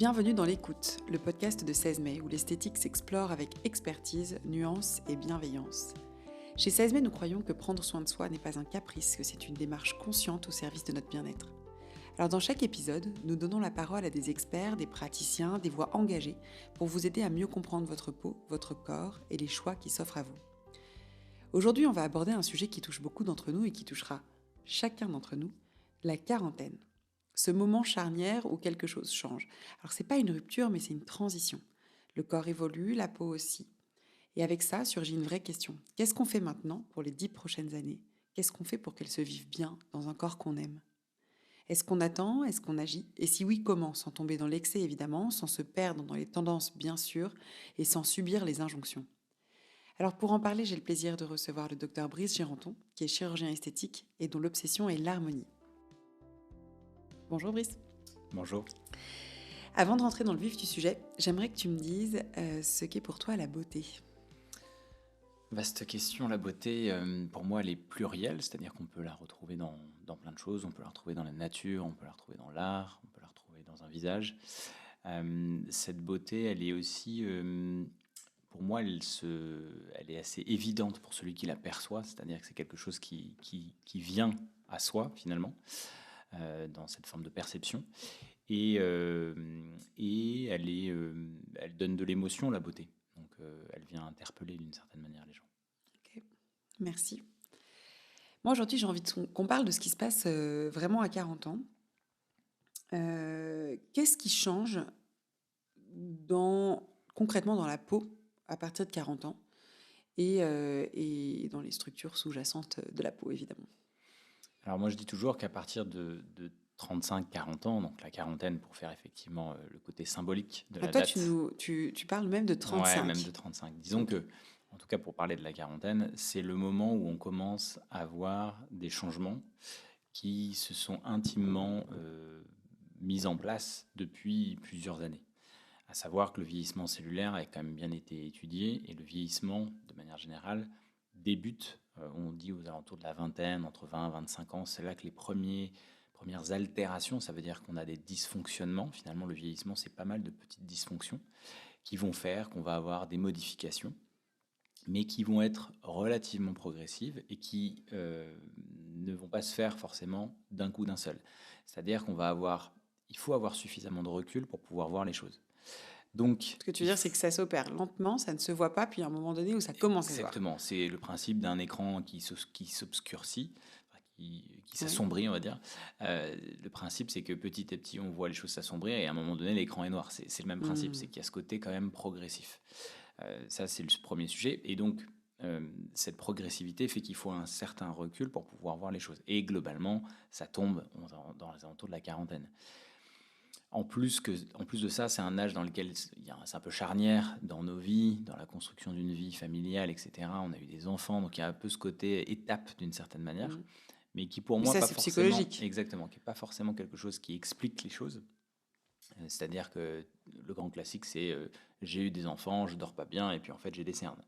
Bienvenue dans l'écoute, le podcast de 16 mai où l'esthétique s'explore avec expertise, nuance et bienveillance. Chez 16 mai, nous croyons que prendre soin de soi n'est pas un caprice, que c'est une démarche consciente au service de notre bien-être. Alors dans chaque épisode, nous donnons la parole à des experts, des praticiens, des voix engagées pour vous aider à mieux comprendre votre peau, votre corps et les choix qui s'offrent à vous. Aujourd'hui, on va aborder un sujet qui touche beaucoup d'entre nous et qui touchera chacun d'entre nous, la quarantaine. Ce moment charnière où quelque chose change. Alors c'est pas une rupture, mais c'est une transition. Le corps évolue, la peau aussi. Et avec ça surgit une vraie question. Qu'est-ce qu'on fait maintenant pour les 10 prochaines années ? Qu'est-ce qu'on fait pour qu'elles se vivent bien dans un corps qu'on aime ? Est-ce qu'on attend ? Est-ce qu'on agit ? Et si oui, comment ? Sans tomber dans l'excès évidemment, sans se perdre dans les tendances bien sûr, et sans subir les injonctions. Alors pour en parler, j'ai le plaisir de recevoir le docteur Brice Géranton, qui est chirurgien esthétique et dont l'obsession est l'harmonie. Bonjour Brice. Bonjour. Avant de rentrer dans le vif du sujet, j'aimerais que tu me dises ce qu'est pour toi la beauté. Vaste question, la beauté, pour moi, elle est plurielle, c'est-à-dire qu'on peut la retrouver dans plein de choses, on peut la retrouver dans la nature, on peut la retrouver dans l'art, on peut la retrouver dans un visage. Cette beauté, elle est aussi, pour moi, elle est assez évidente pour celui qui la perçoit, c'est-à-dire que c'est quelque chose qui vient à soi, finalement, dans cette forme de perception. Et elle donne de l'émotion, la beauté. Donc, elle vient interpeller d'une certaine manière les gens. Ok, merci. Moi, aujourd'hui, j'ai envie qu'on parle de ce qui se passe vraiment à 40 ans. Qu'est-ce qui change concrètement dans la peau à partir de 40 ans et dans les structures sous-jacentes de la peau, évidemment. Alors, moi, je dis toujours qu'à partir de 35-40 ans, donc la quarantaine, pour faire effectivement le côté symbolique de la toi, date. tu parles même de 35. Ouais, même de 35. Disons que, en tout cas pour parler de la quarantaine, c'est le moment où on commence à voir des changements qui se sont intimement mis en place depuis plusieurs années. À savoir que le vieillissement cellulaire a quand même bien été étudié et le vieillissement, de manière générale, débute, on dit aux alentours de la vingtaine, entre 20 et 25 ans, c'est là que les premières altérations, ça veut dire qu'on a des dysfonctionnements. Finalement, le vieillissement, c'est pas mal de petites dysfonctions qui vont faire qu'on va avoir des modifications, mais qui vont être relativement progressives et qui ne vont pas se faire forcément d'un coup d'un seul. C'est-à-dire il faut avoir suffisamment de recul pour pouvoir voir les choses. Donc, ce que tu veux dire, c'est que ça s'opère lentement, ça ne se voit pas, puis à un moment donné où ça commence à se voir. Exactement, c'est le principe d'un écran qui s'obscurcit, qui s'assombrit, on va dire. Le principe, c'est que petit à petit, on voit les choses s'assombrir et à un moment donné, l'écran est noir. C'est le même principe, c'est qu'il y a ce côté quand même progressif. Ça, c'est le premier sujet. Et donc, cette progressivité fait qu'il faut un certain recul pour pouvoir voir les choses. Et globalement, ça tombe dans les alentours de la quarantaine. En plus de ça, c'est un âge dans lequel c'est un peu charnière dans nos vies, dans la construction d'une vie familiale, etc. On a eu des enfants, donc il y a un peu ce côté étape d'une certaine manière, mais qui pour moi ça, pas c'est forcément psychologique. Exactement, qui est pas forcément quelque chose qui explique les choses. C'est-à-dire que le grand classique, c'est j'ai eu des enfants, je dors pas bien, et puis en fait j'ai des cernes.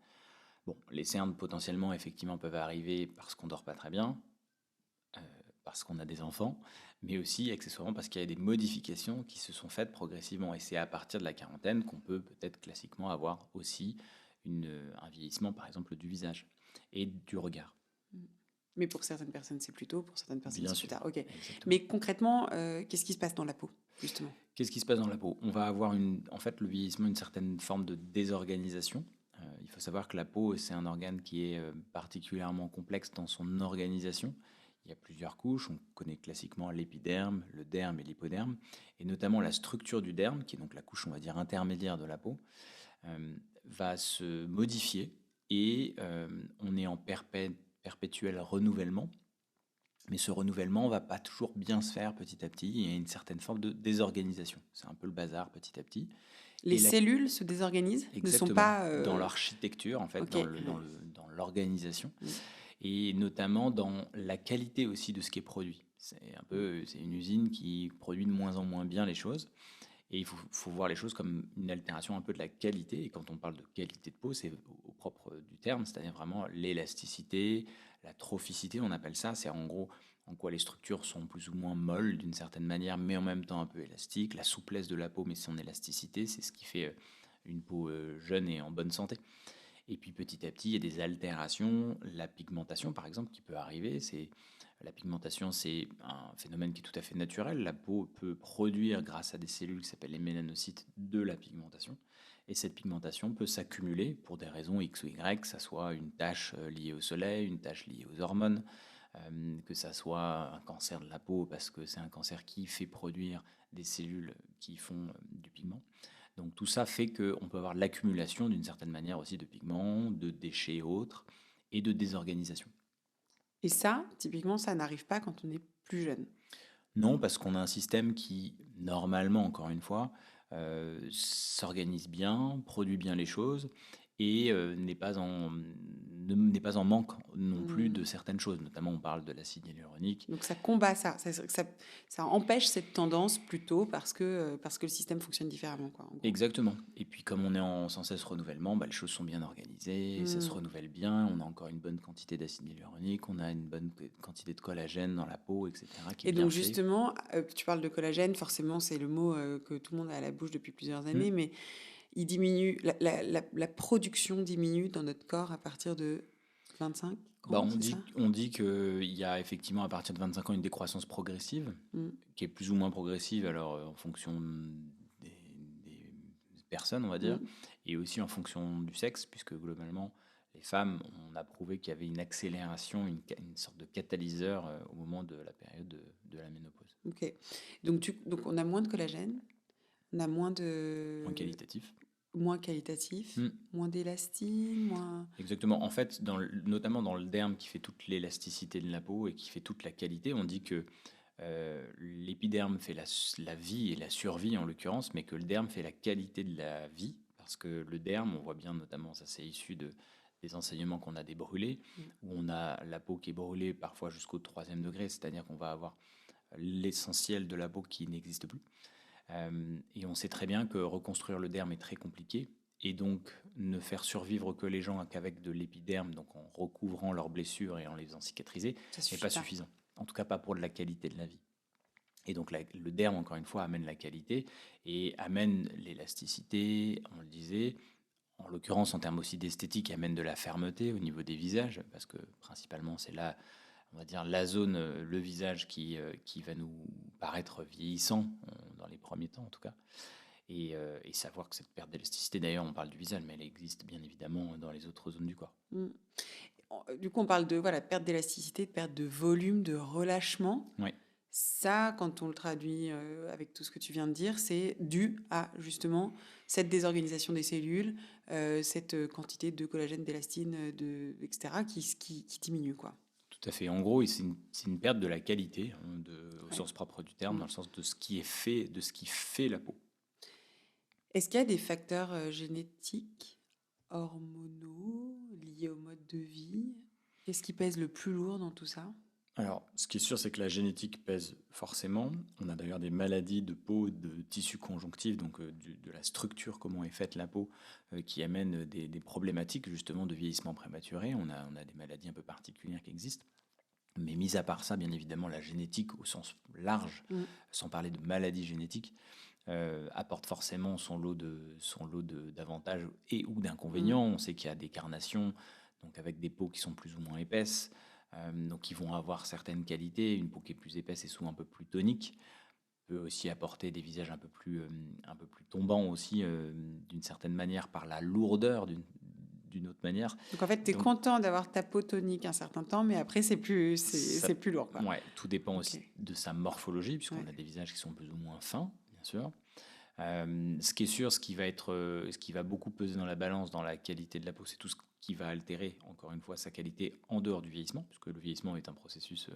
Bon, les cernes potentiellement effectivement peuvent arriver parce qu'on dort pas très bien, parce qu'on a des enfants, mais aussi accessoirement parce qu'il y a des modifications qui se sont faites progressivement. Et c'est à partir de la quarantaine qu'on peut peut-être classiquement avoir aussi un vieillissement, par exemple, du visage et du regard. Mais pour certaines personnes, c'est plus tôt, pour certaines personnes, c'est plus tard. Ok. Exactement. Mais concrètement, qu'est-ce qui se passe dans la peau, justement ? Qu'est-ce qui se passe dans la peau ? On va avoir en fait, le vieillissement, une certaine forme de désorganisation. Il faut savoir que la peau, c'est un organe qui est particulièrement complexe dans son organisation. Il y a plusieurs couches, on connaît classiquement l'épiderme, le derme et l'hypoderme, et notamment la structure du derme, qui est donc la couche, on va dire, intermédiaire de la peau, va se modifier et on est en perpétuel renouvellement. Mais ce renouvellement ne va pas toujours bien se faire petit à petit, il y a une certaine forme de désorganisation. C'est un peu le bazar petit à petit. Les cellules se désorganisent ? Exactement, ne sont pas dans l'architecture, en fait, okay. dans l'organisation. Et notamment dans la qualité aussi de ce qui est produit. C'est une usine qui produit de moins en moins bien les choses. Et il faut voir les choses comme une altération un peu de la qualité. Et quand on parle de qualité de peau, c'est au propre du terme, c'est-à-dire vraiment l'élasticité, la trophicité, on appelle ça. C'est en gros en quoi les structures sont plus ou moins molles d'une certaine manière, mais en même temps un peu élastiques. La souplesse de la peau, mais son élasticité, c'est ce qui fait une peau jeune et en bonne santé. Et puis petit à petit, il y a des altérations. La pigmentation, par exemple, qui peut arriver. La pigmentation, c'est un phénomène qui est tout à fait naturel. La peau peut produire, grâce à des cellules qui s'appellent les mélanocytes, de la pigmentation. Et cette pigmentation peut s'accumuler pour des raisons X ou Y, que ce soit une tache liée au soleil, une tache liée aux hormones, que ça soit un cancer de la peau parce que c'est un cancer qui fait produire des cellules qui font du pigment. Donc tout ça fait qu'on peut avoir l'accumulation d'une certaine manière aussi de pigments, de déchets et autres, et de désorganisation. Et ça, typiquement, ça n'arrive pas quand on est plus jeune. Non, parce qu'on a un système qui, normalement, encore une fois, s'organise bien, produit bien les choses, et n'est pas en manque non plus de certaines choses. Notamment, on parle de l'acide hyaluronique. Donc ça combat ça. Ça empêche cette tendance plutôt parce que le système fonctionne différemment, quoi, en gros. Exactement. Et puis comme on est en sans cesse renouvellement, les choses sont bien organisées, ça se renouvelle bien, on a encore une bonne quantité d'acide hyaluronique, on a une bonne quantité de collagène dans la peau, etc. qui est Et bien donc fait. justement, tu parles de collagène, forcément c'est le mot que tout le monde a à la bouche depuis plusieurs années, mais il diminue, la production diminue dans notre corps à partir de 25 ans, c'est ça? On dit qu'il y a effectivement à partir de 25 ans une décroissance progressive, qui est plus ou moins progressive alors en fonction des personnes, on va dire, et aussi en fonction du sexe, puisque globalement, les femmes, on a prouvé qu'il y avait une accélération, une sorte de catalyseur au moment de la période de la ménopause. Ok. Donc on a moins de collagène, on a moins Moins qualitatif. Moins qualitatif, moins d'élastine, moins... Exactement. En fait, notamment dans le derme qui fait toute l'élasticité de la peau et qui fait toute la qualité, on dit que l'épiderme fait la vie et la survie en l'occurrence, mais que le derme fait la qualité de la vie, parce que le derme, on voit bien notamment, ça c'est issu des enseignements qu'on a des brûlés, où on a la peau qui est brûlée parfois jusqu'au 3e degré, c'est-à-dire qu'on va avoir l'essentiel de la peau qui n'existe plus. Et on sait très bien que reconstruire le derme est très compliqué, et donc ne faire survivre que les gens qu'avec de l'épiderme, donc en recouvrant leurs blessures et en les faisant cicatriser, n'est pas suffisant. En tout cas, pas pour de la qualité de la vie. Et donc le derme, encore une fois, amène la qualité et amène l'élasticité, on le disait. En l'occurrence, en termes aussi d'esthétique, amène de la fermeté au niveau des visages, parce que principalement, c'est là, on va dire, la zone, le visage qui va nous paraître vieillissant, dans les premiers temps en tout cas. Et savoir que cette perte d'élasticité, d'ailleurs, on parle du visage, mais elle existe bien évidemment dans les autres zones du corps. Du coup, on parle de perte d'élasticité, de perte de volume, de relâchement. Oui. Ça, quand on le traduit avec tout ce que tu viens de dire, c'est dû à justement cette désorganisation des cellules, cette quantité de collagène, d'élastine, etc., qui diminue, quoi. Tout à fait. En gros, c'est une perte de la qualité, au sens propre du terme, dans le sens de ce qui est fait, de ce qui fait la peau. Est-ce qu'il y a des facteurs génétiques, hormonaux, liés au mode de vie? Qu'est-ce qui pèse le plus lourd dans tout ça? Alors, ce qui est sûr, c'est que la génétique pèse forcément. On a d'ailleurs des maladies de peau, de tissus conjonctifs, donc de la structure, comment est faite la peau, qui amènent des problématiques justement de vieillissement prématuré. On a des maladies un peu particulières qui existent. Mais mis à part ça, bien évidemment, la génétique au sens large, sans parler de maladies génétiques, apporte forcément son lot d'avantages et ou d'inconvénients. On sait qu'il y a des carnations, donc avec des peaux qui sont plus ou moins épaisses, donc qui vont avoir certaines qualités. Une peau qui est plus épaisse et souvent un peu plus tonique peut aussi apporter des visages un peu plus tombants aussi, d'une certaine manière, par la lourdeur d'une autre manière. Donc en fait, tu es content d'avoir ta peau tonique un certain temps, mais après, c'est plus lourd, quoi. Ouais, tout dépend aussi de sa morphologie, puisqu'on a des visages qui sont plus ou moins fins, bien sûr. Ce qui est sûr, ce qui va beaucoup peser dans la balance, dans la qualité de la peau, c'est tout ce qui va altérer, encore une fois, sa qualité en dehors du vieillissement, puisque le vieillissement est un processus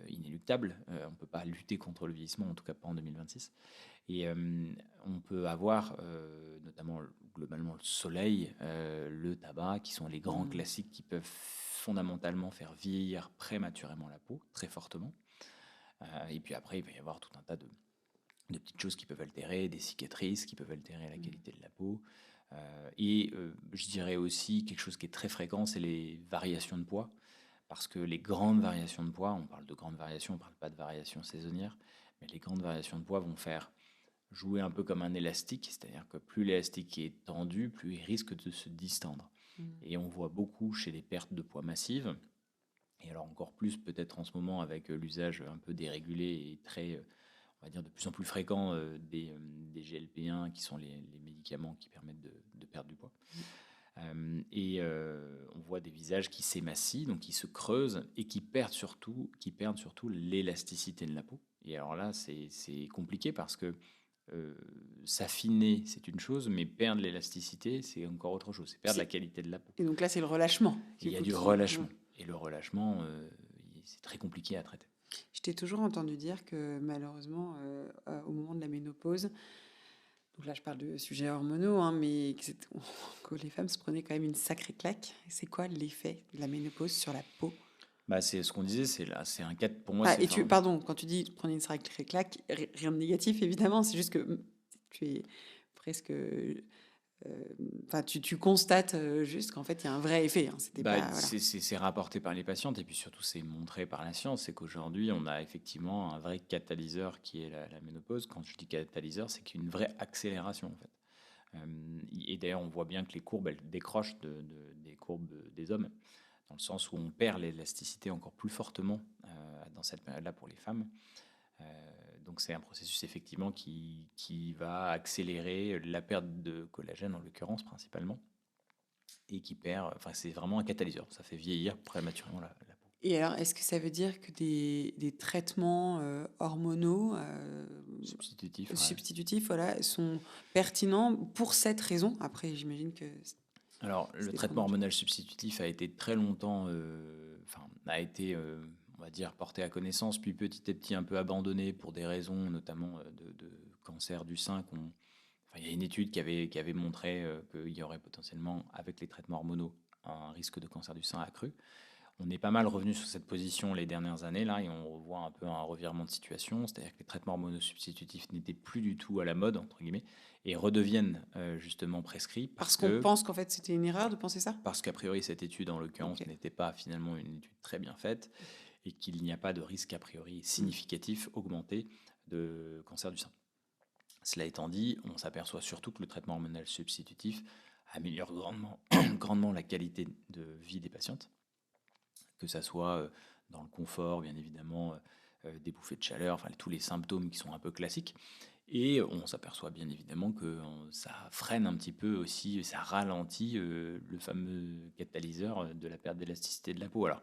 inéluctable. On ne peut pas lutter contre le vieillissement, en tout cas pas en 2026. Et on peut avoir, notamment globalement, le soleil, le tabac, qui sont les grands classiques qui peuvent fondamentalement faire vieillir prématurément la peau, très fortement. Et puis après, il va y avoir tout un tas de petites choses qui peuvent altérer, des cicatrices qui peuvent altérer la qualité de la peau. Je dirais aussi quelque chose qui est très fréquent, c'est les variations de poids. parce que les grandes variations de poids, on parle de grandes variations, on ne parle pas de variations saisonnières, mais les grandes variations de poids vont faire jouer un peu comme un élastique, c'est-à-dire que plus l'élastique est tendu, plus il risque de se distendre. Et on voit beaucoup chez les pertes de poids massives, et alors encore plus peut-être en ce moment avec l'usage un peu dérégulé et très, on va dire de plus en plus fréquent des GLP-1 qui sont les médicaments qui permettent de perdre du poids. On voit des visages qui s'émancient, donc qui se creusent et qui perdent surtout l'élasticité de la peau. Et alors là, c'est compliqué parce que s'affiner, c'est une chose, mais perdre l'élasticité, c'est encore autre chose. C'est perdre la qualité de la peau. Et donc là, c'est le relâchement. Il y a du relâchement. Et le relâchement, c'est très compliqué à traiter. Je t'ai toujours entendu dire que malheureusement, au moment de la ménopause, donc là je parle de sujets hormonaux, hein, mais que les femmes se prenaient quand même une sacrée claque. C'est quoi l'effet de la ménopause sur la peau? C'est ce qu'on disait, c'est un cas pour moi. Pardon, quand tu dis prenez une sacrée claque, rien de négatif évidemment, c'est juste que tu es presque... tu constates juste qu'en fait il y a un vrai effet. Hein. C'est rapporté par les patientes et puis surtout c'est montré par la science. C'est qu'aujourd'hui on a effectivement un vrai catalyseur qui est la ménopause. Quand je dis catalyseur, c'est qu'il y a une vraie accélération en fait. Et d'ailleurs on voit bien que les courbes elles décrochent des courbes des hommes, dans le sens où on perd l'élasticité encore plus fortement dans cette période-là pour les femmes. Donc c'est un processus effectivement qui va accélérer la perte de collagène en l'occurrence principalement, et qui perd, c'est vraiment un catalyseur, ça fait vieillir prématurément la peau. Et alors, est-ce que ça veut dire que des traitements hormonaux substitutifs voilà, sont pertinents pour cette raison? Après, j'imagine que... Alors, le traitement hormonal substitutif a été très longtemps, on va dire, porté à connaissance, puis petit à petit un peu abandonné pour des raisons notamment de cancer du sein. Il y a une étude qui avait montré qu'il y aurait potentiellement, avec les traitements hormonaux, un risque de cancer du sein accru. On est pas mal revenu sur cette position les dernières années là, et on voit un peu un revirement de situation, c'est-à-dire que les traitements hormonaux substitutifs n'étaient plus du tout à la mode entre guillemets et redeviennent justement prescrits parce qu'on pense qu'en fait c'était une erreur de penser ça. Parce qu'a priori cette étude en l'occurrence n'était pas finalement une étude très bien faite et qu'il n'y a pas de risque a priori significatif augmenté de cancer du sein. Cela étant dit, on s'aperçoit surtout que le traitement hormonal substitutif améliore grandement la qualité de vie des patientes, que ça soit dans le confort, bien évidemment, des bouffées de chaleur, tous les symptômes qui sont un peu classiques. Et on s'aperçoit bien évidemment que ça freine un petit peu aussi, ça ralentit le fameux catalyseur de la perte d'élasticité de la peau. Alors,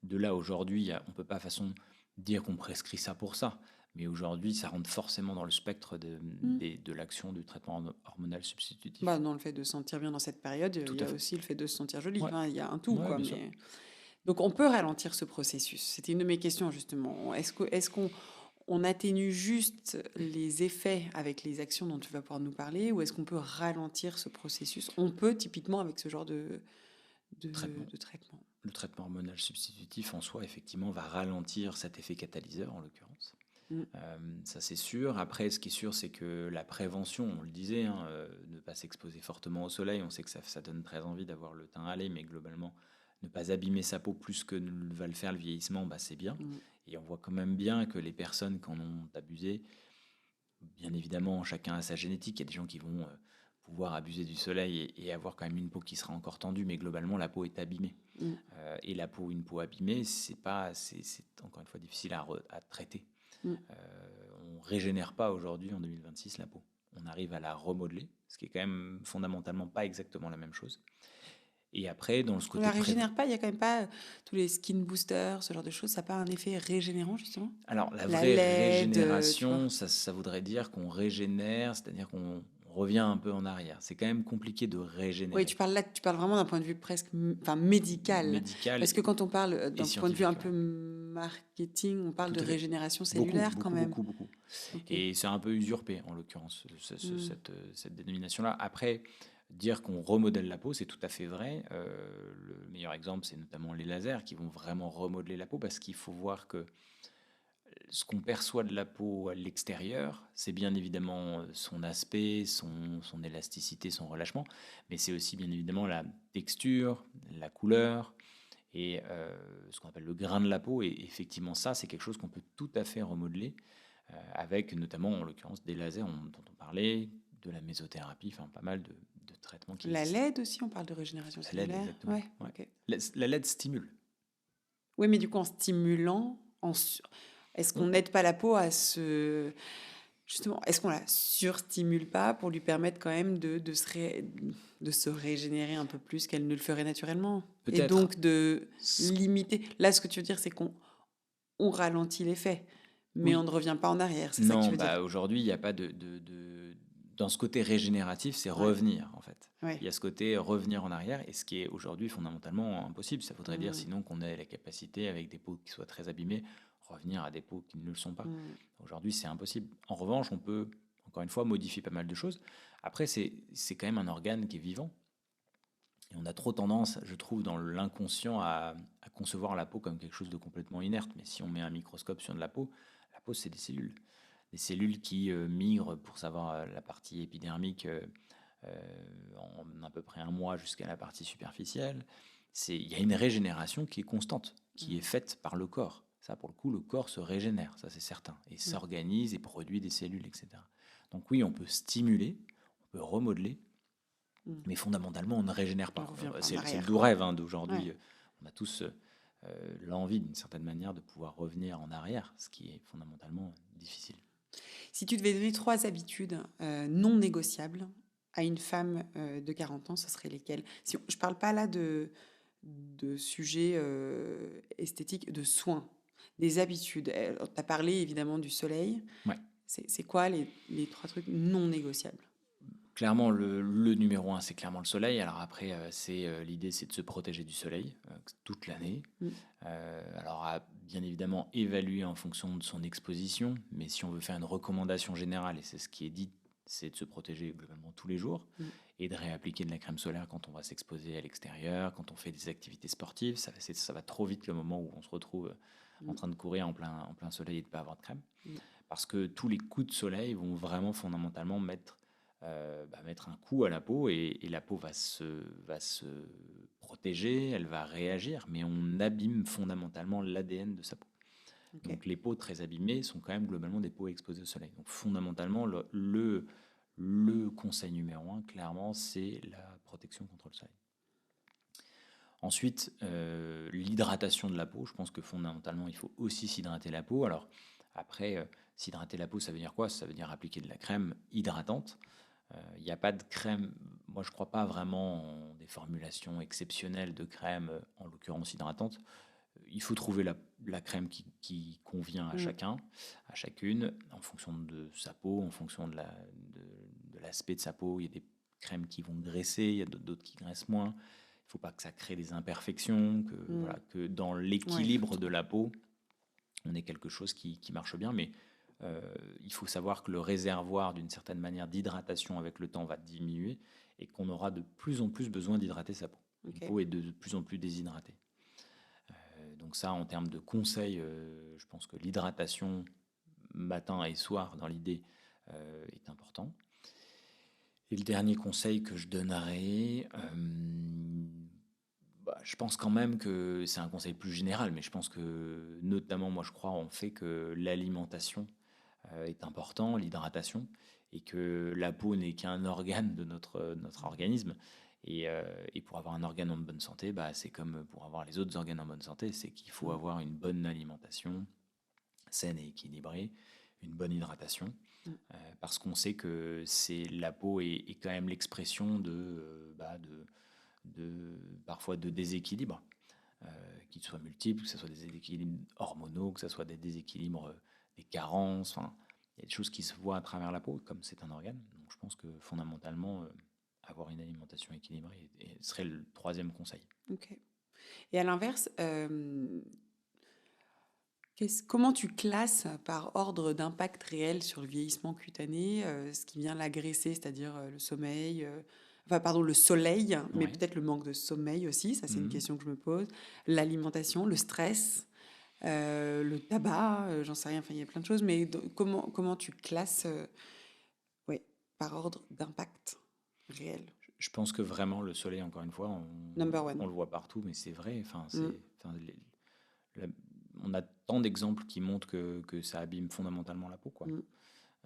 de là, aujourd'hui, on ne peut pas façon dire qu'on prescrit ça pour ça. Mais aujourd'hui, ça rentre forcément dans le spectre de l'action du traitement hormonal substitutif. Dans le fait de se sentir bien dans cette période, il y a aussi le fait de se sentir jolie. Il y a un tout. Ouais, Donc, on peut ralentir ce processus. C'était une de mes questions, justement. Est-ce qu'on atténue juste les effets avec les actions dont tu vas pouvoir nous parler, ou est-ce qu'on peut ralentir ce processus? On peut, typiquement, avec ce genre de traitement. Le traitement hormonal substitutif, en soi, effectivement, va ralentir cet effet catalyseur, en l'occurrence. Ça c'est sûr. Après, ce qui est sûr, c'est que la prévention, on le disait, ne pas s'exposer fortement au soleil, on sait que ça donne très envie d'avoir le teint hâlé, mais globalement, ne pas abîmer sa peau plus que va le faire le vieillissement, c'est bien. Et on voit quand même bien que les personnes qui en ont abusé, bien évidemment, chacun a sa génétique. Il y a des gens qui vont pouvoir abuser du soleil et avoir quand même une peau qui sera encore tendue, mais globalement, la peau est abîmée. Et une peau abîmée, c'est encore une fois difficile à traiter. On régénère pas aujourd'hui en 2026 la peau. On arrive à la remodeler, ce qui est quand même fondamentalement pas exactement la même chose. Et après, dans ce côté... On la régénère pas, il y a quand même pas tous les skin boosters, ce genre de choses, ça n'a pas un effet régénérant justement? Alors la vraie régénération, ça voudrait dire qu'on régénère, c'est-à-dire qu'on revient un peu en arrière. C'est quand même compliqué de régénérer. Oui, tu parles vraiment d'un point de vue presque médical. Parce que quand on parle d'un point de vue un peu marketing, on parle de régénération cellulaire quand même. Beaucoup. Okay. Et c'est un peu usurpé, en l'occurrence, cette dénomination-là. Après, dire qu'on remodèle la peau, c'est tout à fait vrai. Le meilleur exemple, c'est notamment les lasers qui vont vraiment remodeler la peau, parce qu'il faut voir que ce qu'on perçoit de la peau à l'extérieur, c'est bien évidemment son aspect, son élasticité, son relâchement, mais c'est aussi bien évidemment la texture, la couleur et ce qu'on appelle le grain de la peau. Et effectivement, ça, c'est quelque chose qu'on peut tout à fait remodeler avec notamment, en l'occurrence, des lasers dont on parlait, de la mésothérapie, enfin pas mal de traitements qui La existent. LED aussi, on parle de régénération La LED, cellulaire. exactement. Ouais, Ouais. ok. La LED stimule. Oui, mais du coup, en stimulant, est-ce qu'on n'aide pas la peau à se... Justement, est-ce qu'on la surstimule pas pour lui permettre quand même de se régénérer un peu plus qu'elle ne le ferait naturellement? Et Peut-être. donc de limiter... Là, ce que tu veux dire, c'est qu'on ralentit l'effet, mais on Oui. ne revient pas en arrière. C'est ça que tu Non, veux dire? aujourd'hui, il n'y a pas dans ce côté régénératif, c'est revenir, en fait. Ouais. Il y a ce côté revenir en arrière, et ce qui est aujourd'hui fondamentalement impossible. Ça voudrait dire sinon qu'on ait la capacité, avec des peaux qui soient très abîmées, revenir à des peaux qui ne le sont pas. Aujourd'hui, c'est impossible. En revanche, on peut, encore une fois, modifier pas mal de choses. Après, c'est quand même un organe qui est vivant. Et on a trop tendance, je trouve, dans l'inconscient à concevoir la peau comme quelque chose de complètement inerte. Mais si on met un microscope sur de la peau, c'est des cellules. Des cellules qui migrent, pour savoir la partie épidermique, en à peu près un mois jusqu'à la partie superficielle. Il y a une régénération qui est constante, qui est faite par le corps. Ça, pour le coup, le corps se régénère, ça c'est certain, et s'organise et produit des cellules, etc. Donc oui, on peut stimuler, on peut remodeler, mais fondamentalement, on ne régénère pas. C'est le doux rêve d'aujourd'hui. Ouais. On a tous l'envie, d'une certaine manière, de pouvoir revenir en arrière, ce qui est fondamentalement difficile. Si tu devais donner 3 habitudes non négociables à une femme de 40 ans, ce serait lesquelles? Je ne parle pas là de sujets esthétiques, de soins, des habitudes. Tu as parlé évidemment du soleil. Ouais. C'est quoi les 3 trucs non négociables? Clairement, le numéro 1, c'est clairement le soleil. Alors après, l'idée, c'est de se protéger du soleil toute l'année. Alors, bien évidemment, évaluer en fonction de son exposition. Mais si on veut faire une recommandation générale, et c'est ce qui est dit, c'est de se protéger globalement tous les jours et de réappliquer de la crème solaire quand on va s'exposer à l'extérieur, quand on fait des activités sportives. Ça va trop vite le moment où on se retrouve en train de courir en plein soleil et de ne pas avoir de crème. Parce que tous les coups de soleil vont vraiment fondamentalement mettre un coup à la peau, et la peau va se protéger, elle va réagir, mais on abîme fondamentalement l'ADN de sa peau. Okay. Donc les peaux très abîmées sont quand même globalement des peaux exposées au soleil. Donc fondamentalement, le conseil numéro 1, clairement, c'est la protection contre le soleil. Ensuite, l'hydratation de la peau. Je pense que fondamentalement, il faut aussi s'hydrater la peau. Alors après, s'hydrater la peau, ça veut dire quoi? Ça veut dire appliquer de la crème hydratante. Il n'y a pas de crème, moi je ne crois pas vraiment en des formulations exceptionnelles de crème, en l'occurrence hydratante. Il faut trouver la crème qui convient à chacun, à chacune, en fonction de sa peau, en fonction de l'aspect de sa peau. Il y a des crèmes qui vont graisser, il y a d'autres qui graissent moins. Il ne faut pas que ça crée des imperfections, que dans l'équilibre de la peau, on ait quelque chose qui marche bien, mais il faut savoir que le réservoir, d'une certaine manière, d'hydratation avec le temps va diminuer, et qu'on aura de plus en plus besoin d'hydrater sa peau. Okay. Une peau est de plus en plus déshydratée. Donc ça, en termes de conseils, je pense que l'hydratation matin et soir, dans l'idée, est important. Et le dernier conseil que je donnerais, je pense quand même que c'est un conseil plus général, mais je pense que, notamment, moi je crois en fait que l'alimentation est important, l'hydratation, et que la peau n'est qu'un organe de notre organisme. Et pour avoir un organe en bonne santé, c'est comme pour avoir les autres organes en bonne santé, c'est qu'il faut avoir une bonne alimentation saine et équilibrée, une bonne hydratation, parce qu'on sait que la peau est quand même l'expression parfois de déséquilibres, qu'ils soient multiples, que ce soit des déséquilibres hormonaux, que ce soit des déséquilibres, des carences. Enfin, il y a des choses qui se voient à travers la peau, comme c'est un organe. Donc je pense que fondamentalement, avoir une alimentation équilibrée serait le 3e conseil. Ok. Et à l'inverse, comment tu classes par ordre d'impact réel sur le vieillissement cutané ce qui vient l'agresser, c'est-à-dire le sommeil, le soleil, mais peut-être le manque de sommeil aussi, ça c'est une question que je me pose, l'alimentation, le stress, le tabac, j'en sais rien, il y a plein de choses, mais comment tu classes par ordre d'impact réel? Je pense que vraiment le soleil, encore une fois, on le voit partout, mais c'est vrai. Enfin, la- on a tant d'exemples qui montrent que ça abîme fondamentalement la peau, quoi.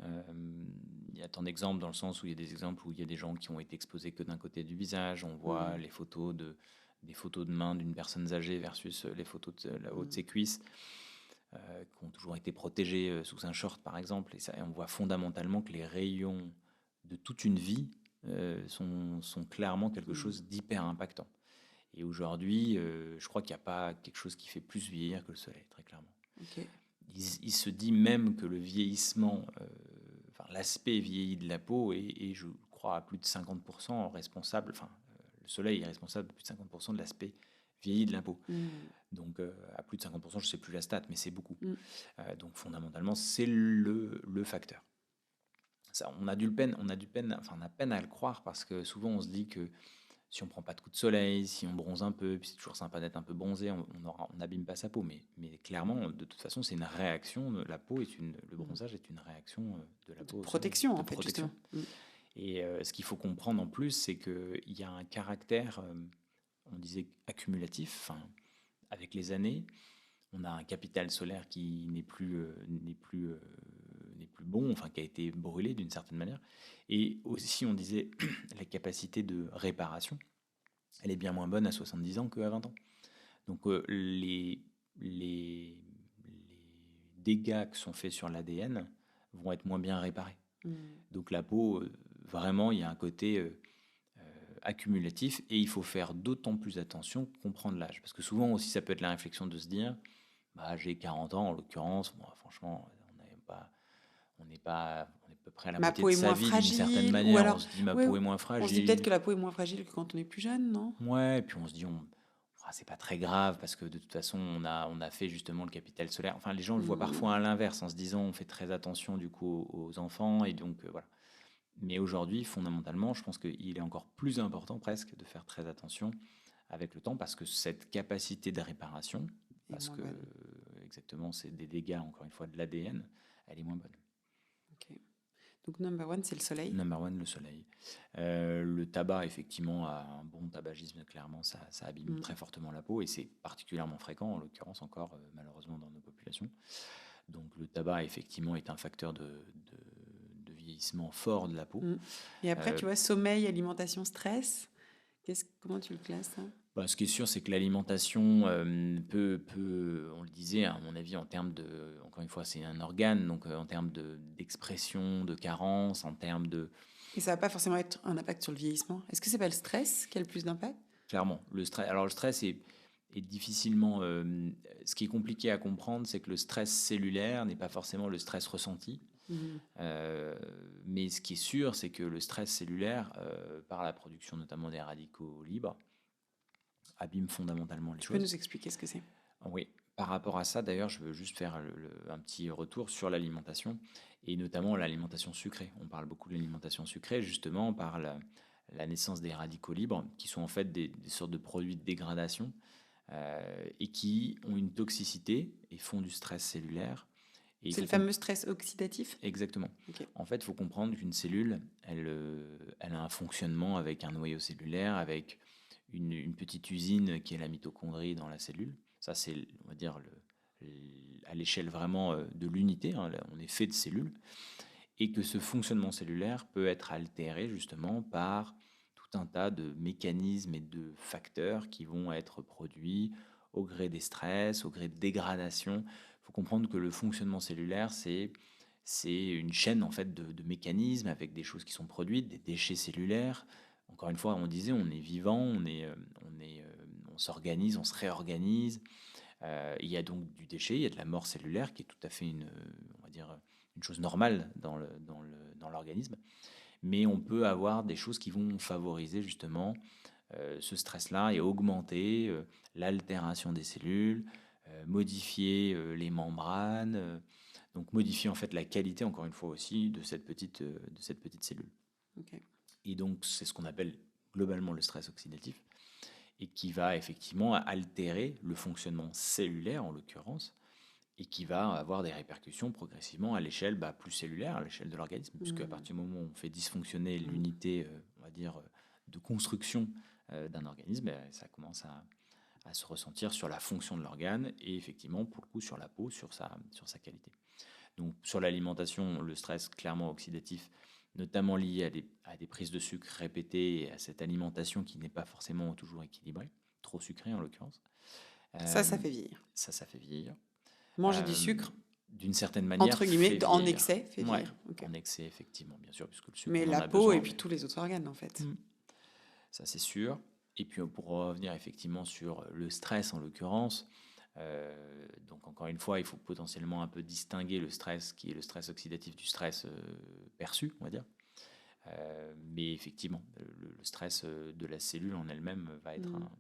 Euh, Il y a tant d'exemples dans le sens où il y a des exemples où il y a des gens qui ont été exposés que d'un côté du visage. On voit des photos de mains d'une personne âgée versus les photos de la haut de ses cuisses, qui ont toujours été protégées sous un short, par exemple. Et on voit fondamentalement que les rayons de toute une vie sont clairement quelque chose d'hyper impactant. Et aujourd'hui, je crois qu'il n'y a pas quelque chose qui fait plus vieillir que le soleil, très clairement. Ok. Il se dit même que le vieillissement, l'aspect vieilli de la peau est, je crois, à plus de 50% responsable, le soleil est responsable de plus de 50% de l'aspect vieilli de la peau. Donc, à plus de 50%, je ne sais plus la stat, mais c'est beaucoup. Donc, fondamentalement, c'est le facteur. Ça, on a peine à le croire parce que souvent, on se dit que si on prend pas de coups de soleil, si on bronze un peu, puis c'est toujours sympa d'être un peu bronzé, on n'abîme pas sa peau. Mais clairement, de toute façon, c'est une réaction. Le bronzage est une réaction de la peau. Protection, de en fait, protection. justement. Et ce qu'il faut comprendre en plus, c'est qu'il y a un caractère, on disait accumulatif, avec les années. On a un capital solaire qui n'est plus bon, qui a été brûlé d'une certaine manière. Et aussi, on disait la capacité de réparation, elle est bien moins bonne à 70 ans qu'à 20 ans. Donc les dégâts qui sont faits sur l'ADN vont être moins bien réparés. Donc la peau, vraiment, il y a un côté accumulatif et il faut faire d'autant plus attention qu'on prend de l'âge. Parce que souvent aussi, ça peut être la réflexion de se dire, j'ai 40 ans en l'occurrence, moi, franchement, on n'est pas à peu près à la Ma moitié peau de est sa moins vie d'une certaine fragile, ou manière. alors, On se dit ma ouais, peau est moins on se dit peut-être fragile. que la peau est moins fragile que quand on est plus jeune, non? Ouais, et puis on se dit, c'est pas très grave parce que de toute façon, on a fait justement le capital solaire. Enfin, les gens le voient parfois à l'inverse en se disant, on fait très attention du coup aux enfants et donc voilà. Mais aujourd'hui, fondamentalement, je pense qu'il est encore plus important presque de faire très attention avec le temps parce que cette capacité de réparation, parce que exactement, c'est des dégâts, encore une fois, de l'ADN, elle est moins bonne. Ok. Donc, number one, c'est le soleil. Number one, le soleil. Le tabac, effectivement, a un bon tabagisme, clairement, ça abîme très fortement la peau et c'est particulièrement fréquent, en l'occurrence encore, malheureusement, dans nos populations. Donc, le tabac, effectivement, est un facteur de vieillissement fort de la peau. Et après, tu vois, sommeil, alimentation, stress, comment tu le classes, hein? Ce qui est sûr, c'est que l'alimentation peut, on le disait, à mon avis, en termes de, encore une fois, c'est un organe, donc en termes d'expression, de carence, en termes de... Et ça va pas forcément être un impact sur le vieillissement. Est-ce que c'est pas le stress qui a le plus d'impact? Clairement, le stress. Alors le stress est difficilement... ce qui est compliqué à comprendre, c'est que le stress cellulaire n'est pas forcément le stress ressenti. Mais ce qui est sûr, c'est que le stress cellulaire, par la production notamment des radicaux libres, abîme fondamentalement les choses. Tu peux nous expliquer ce que c'est? Oui, par rapport à ça, d'ailleurs, je veux juste faire un petit retour sur l'alimentation, et notamment l'alimentation sucrée. On parle beaucoup de l'alimentation sucrée, justement, par la naissance des radicaux libres, qui sont en fait des sortes de produits de dégradation, et qui ont une toxicité et font du stress cellulaire. C'est le fameux stress oxydatif? Exactement. Okay. En fait, il faut comprendre qu'une cellule, elle a un fonctionnement avec un noyau cellulaire, avec une petite usine qui est la mitochondrie dans la cellule. Ça, c'est, on va dire, à l'échelle vraiment de l'unité. On est fait de cellules. Et que ce fonctionnement cellulaire peut être altéré justement par tout un tas de mécanismes et de facteurs qui vont être produits au gré des stress, au gré de dégradation. Il faut comprendre que le fonctionnement cellulaire, c'est une chaîne en fait de mécanismes avec des choses qui sont produites, des déchets cellulaires. Encore une fois, on disait, on est vivant, on s'organise, on se réorganise. Il y a donc du déchet, il y a de la mort cellulaire qui est tout à fait on va dire, une chose normale dans l'organisme. Mais on peut avoir des choses qui vont favoriser justement ce stress-là et augmenter l'altération des cellules, modifier les membranes, donc modifier en fait la qualité, encore une fois aussi, de cette petite cellule. Okay. Et donc c'est ce qu'on appelle globalement le stress oxydatif, et qui va effectivement altérer le fonctionnement cellulaire en l'occurrence, et qui va avoir des répercussions progressivement à l'échelle plus cellulaire, à l'échelle de l'organisme, puisque à partir du moment où on fait dysfonctionner l'unité, on va dire, de construction d'un organisme, ça commence à à se ressentir sur la fonction de l'organe et effectivement, pour le coup, sur la peau, sur sa qualité. Donc, sur l'alimentation, le stress clairement oxydatif, notamment lié à des prises de sucre répétées et à cette alimentation qui n'est pas forcément toujours équilibrée, trop sucrée en l'occurrence. Ça Euh, fait vieillir. ça fait vieillir. Manger du sucre, D'une certaine manière, entre guillemets, fait en vieillir. excès, fait Ouais, vieillir. Ok. en excès, effectivement, bien sûr, puisque le sucre, Mais on en la a peau besoin. et puis tous les autres organes, en fait. Ça, c'est sûr. Et puis, pour revenir effectivement sur le stress, en l'occurrence, donc encore une fois, il faut potentiellement un peu distinguer le stress, qui est le stress oxydatif, du stress perçu, on va dire. Mais effectivement, le stress de la cellule en elle-même va être un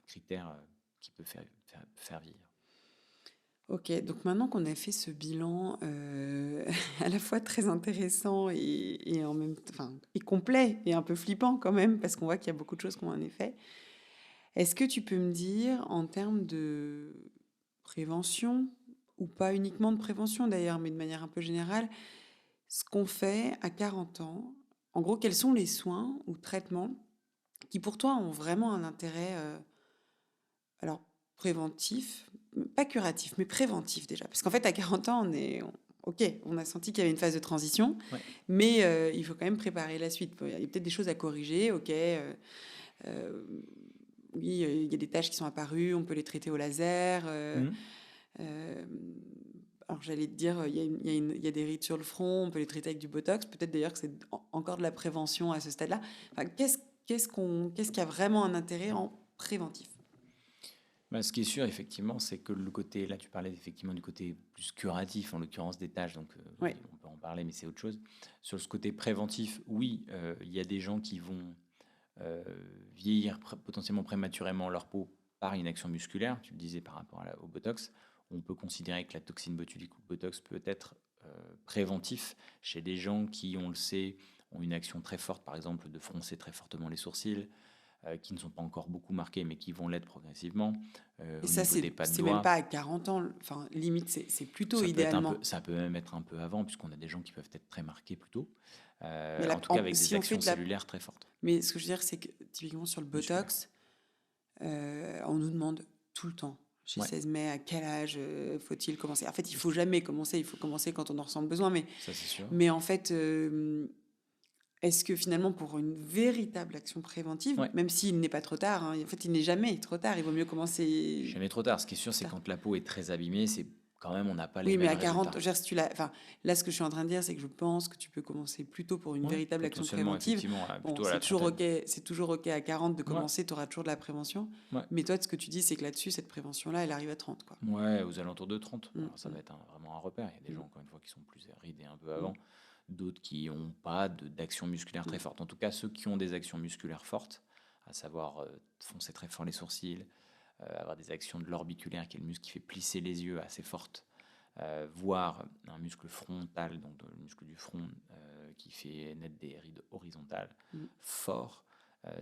critère qui peut faire vieillir. Ok, donc maintenant qu'on a fait ce bilan à la fois très intéressant et en même enfin, et complet et un peu flippant quand même, parce qu'on voit qu'il y a beaucoup de choses qui ont un effet, est-ce que tu peux me dire en termes de prévention, ou pas uniquement de prévention d'ailleurs, mais de manière un peu générale, ce qu'on fait à 40 ans, en gros, quels sont les soins ou traitements qui pour toi ont vraiment un intérêt alors préventif, pas curatif, mais préventif déjà. Parce qu'en fait, à 40 ans, ok, on a senti qu'il y avait une phase de transition, Ouais. mais il faut quand même préparer la suite. Il y a peut-être des choses à corriger, ok. Oui, il y a des tâches qui sont apparues, on peut les traiter au laser. Euh, alors j'allais te dire, il y a des rides sur le front, on peut les traiter avec du Botox. Peut-être d'ailleurs que c'est encore de la prévention à ce stade-là. Enfin, qu'est-ce qui a vraiment un intérêt en préventif? Bah, ce qui est sûr, effectivement, c'est que le côté, là tu parlais effectivement du côté plus curatif, en l'occurrence des tâches, donc Ouais. on peut en parler, mais c'est autre chose. Sur ce côté préventif, oui, il y a des gens qui vont vieillir potentiellement prématurément leur peau par une action musculaire, tu le disais par rapport au Botox. On peut considérer que la toxine botulique ou le Botox peut être préventif chez des gens qui, on le sait, ont une action très forte, par exemple de froncer très fortement les sourcils, qui ne sont pas encore beaucoup marqués, mais qui vont l'être progressivement. Et Au ça, niveau des pas de c'est même doigts, pas à 40 ans. Enfin, limite, c'est plutôt idéalement. ça peut même être un peu avant, puisqu'on a des gens qui peuvent être très marqués plus tôt. Mais En tout cas, avec si des on fait actions cellulaires très fortes. Mais ce que je veux dire, c'est que typiquement sur le Musculaires. Botox, on nous demande tout le temps, chez Ouais. 16 mai, à quel âge faut-il commencer. En fait, il faut jamais commencer, il faut commencer quand on en ressent le besoin. Ça, c'est sûr. Mais en fait, est-ce que finalement, pour une véritable action préventive, Ouais. même s'il n'est pas trop tard, hein, en fait, il n'est jamais trop tard, il vaut mieux commencer. Jamais trop tard. Ce qui est sûr, c'est quand la peau est très abîmée, c'est quand même, on n'a pas les Oui, mais mêmes à 40, résultats. je veux dire, si tu l'as, enfin, là, ce que je suis en train de dire, c'est que je pense que tu peux commencer plus tôt pour une Ouais, véritable action potentiellement, préventive. effectivement, Bon, plutôt à la c'est toujours OK à 40 de Ouais. commencer, tu auras toujours de la prévention. Ouais. Mais toi, ce que tu dis, c'est que là-dessus, cette prévention-là, elle arrive à 30, quoi. Ouais, aux alentours de 30. Alors, ça Mm. va être vraiment un repère. Il y a des gens, encore une fois, qui sont plus ridés un peu avant, d'autres qui n'ont pas d'action musculaire très forte. En tout cas, ceux qui ont des actions musculaires fortes, à savoir foncer très fort les sourcils, avoir des actions de l'orbiculaire, qui est le muscle qui fait plisser les yeux, assez fortes, voire un muscle frontal, donc le muscle du front, qui fait naître des rides horizontales fort.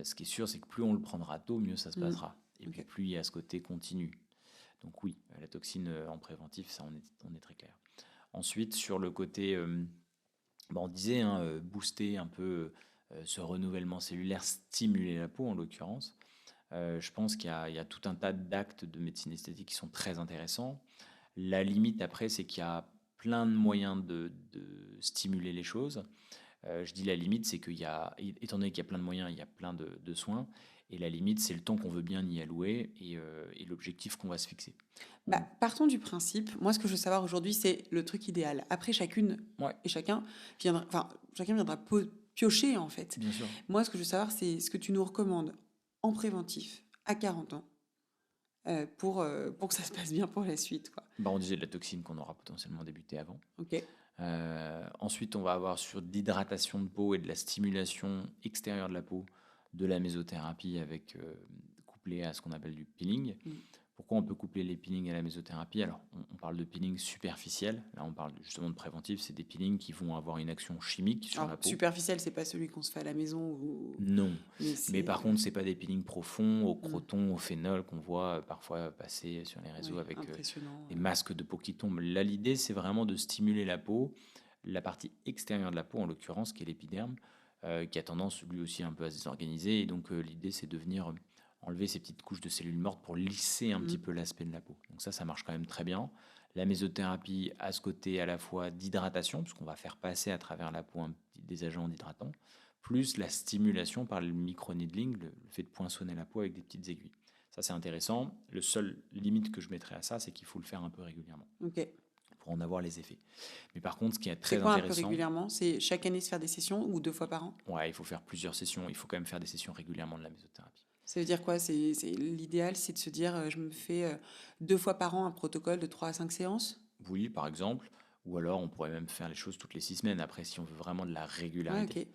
Ce qui est sûr, c'est que plus on le prendra tôt, mieux ça se passera. Et puis plus il y a ce côté continu. Donc oui, la toxine en préventif, ça on est très clair. Ensuite, sur le côté, on disait, booster un peu ce renouvellement cellulaire, stimuler la peau en l'occurrence. Je pense qu'il y a tout un tas d'actes de médecine esthétique qui sont très intéressants. La limite après, c'est qu'il y a plein de moyens de stimuler les choses. Je dis la limite, c'est qu'il y a, étant donné qu'il y a plein de moyens, il y a plein de soins. Et la limite, c'est le temps qu'on veut bien y allouer et l'objectif qu'on va se fixer. Partons du principe, moi ce que je veux savoir aujourd'hui, c'est le truc idéal. Après, chacune et chacun viendra piocher en fait. Bien sûr. Moi, ce que je veux savoir, c'est ce que tu nous recommandes en préventif à 40 ans pour que ça se passe bien pour la suite, quoi. On disait de la toxine qu'on aura potentiellement débuté avant. Ok. Ensuite, on va avoir sur de l'hydratation de peau et de la stimulation extérieure de la peau, de la mésothérapie avec couplé à ce qu'on appelle du peeling. Pourquoi on peut coupler les peelings à la mésothérapie? Alors, on parle de peeling superficiel. Là, on parle justement de préventif. C'est des peelings qui vont avoir une action chimique sur la peau. Superficiel, c'est pas celui qu'on se fait à la maison ou... Non. Mais par contre, c'est pas des peelings profonds au croton, au phénol qu'on voit parfois passer sur les réseaux avec des masques de peau qui tombent. Là, l'idée, c'est vraiment de stimuler la peau, la partie extérieure de la peau, en l'occurrence, qui est l'épiderme, qui a tendance lui aussi un peu à se désorganiser. Et donc, l'idée, c'est de venir enlever ces petites couches de cellules mortes pour lisser un petit peu l'aspect de la peau. Donc ça marche quand même très bien. La mésothérapie a ce côté à la fois d'hydratation, puisqu'on va faire passer à travers la peau des agents hydratants, plus la stimulation par le micro-needling, le fait de poinçonner la peau avec des petites aiguilles. Ça, c'est intéressant. Le seul limite que je mettrais à ça, c'est qu'il faut le faire un peu régulièrement pour en avoir les effets. Mais par contre, ce qui est très intéressant... C'est quoi un peu régulièrement? C'est chaque année se faire des sessions ou 2 fois par an? Ouais, il faut faire plusieurs sessions. Il faut quand même faire des sessions régulièrement de la mésothérapie. Ça veut dire quoi? L'idéal, c'est de se dire, je me fais 2 fois par an un protocole de 3 à 5 séances? Oui, par exemple. Ou alors, on pourrait même faire les choses toutes les 6 semaines. Après, si on veut vraiment de la régularité.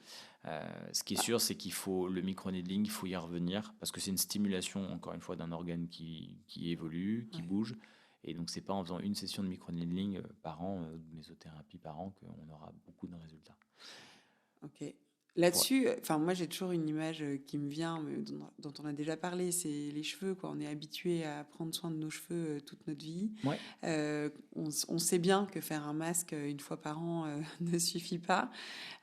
Ce qui est sûr, c'est qu'il faut le micro-needling, il faut y revenir parce que c'est une stimulation, encore une fois, d'un organe qui évolue, qui bouge. Et donc, c'est pas en faisant une session de micro-needling par an, de mésothérapie par an, qu'on aura beaucoup de résultats. Ok. Là-dessus, moi j'ai toujours une image qui me vient, dont on a déjà parlé, c'est les cheveux, quoi. On est habitué à prendre soin de nos cheveux toute notre vie. Ouais. On sait bien que faire un masque une fois par an ne suffit pas.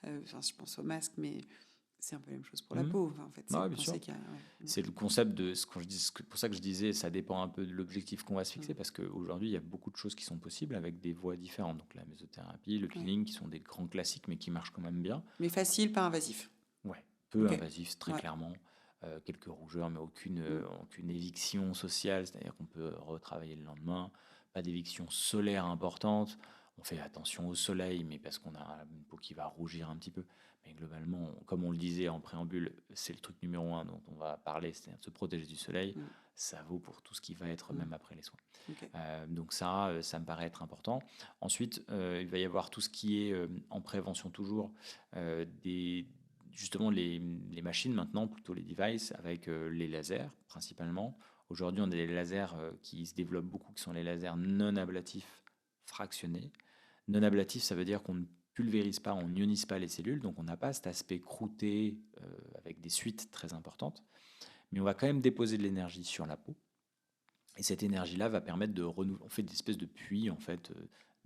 Je pense au masque, mais c'est un peu la même chose pour la peau. En fait, bien sûr. C'est le concept de ce qu'on dit. Pour ça que je disais, ça dépend un peu de l'objectif qu'on va se fixer, parce qu'aujourd'hui, il y a beaucoup de choses qui sont possibles avec des voies différentes. Donc la mésothérapie, le peeling, qui sont des grands classiques, mais qui marchent quand même bien. Mais facile, pas invasif. Ouais, peu invasif, très clairement. Quelques rougeurs, mais aucune éviction sociale, c'est-à-dire qu'on peut retravailler le lendemain. Pas d'éviction solaire importante. On fait attention au soleil, mais parce qu'on a une peau qui va rougir un petit peu. Mais globalement, comme on le disait en préambule, c'est le truc numéro 1 dont on va parler, c'est-à-dire de se protéger du soleil. Ça vaut pour tout ce qui va être même après les soins. Donc ça me paraît être important. Ensuite, il va y avoir tout ce qui est en prévention toujours, justement les machines maintenant, plutôt les devices, avec les lasers principalement. Aujourd'hui, on a des lasers qui se développent beaucoup, qui sont les lasers non ablatifs fractionnés. Non ablatif, ça veut dire qu'on ne pulvérise pas, on n'ionise pas les cellules, donc on n'a pas cet aspect croûté avec des suites très importantes, mais on va quand même déposer de l'énergie sur la peau, et cette énergie-là va permettre de renouveler. On fait des espèces de puits en fait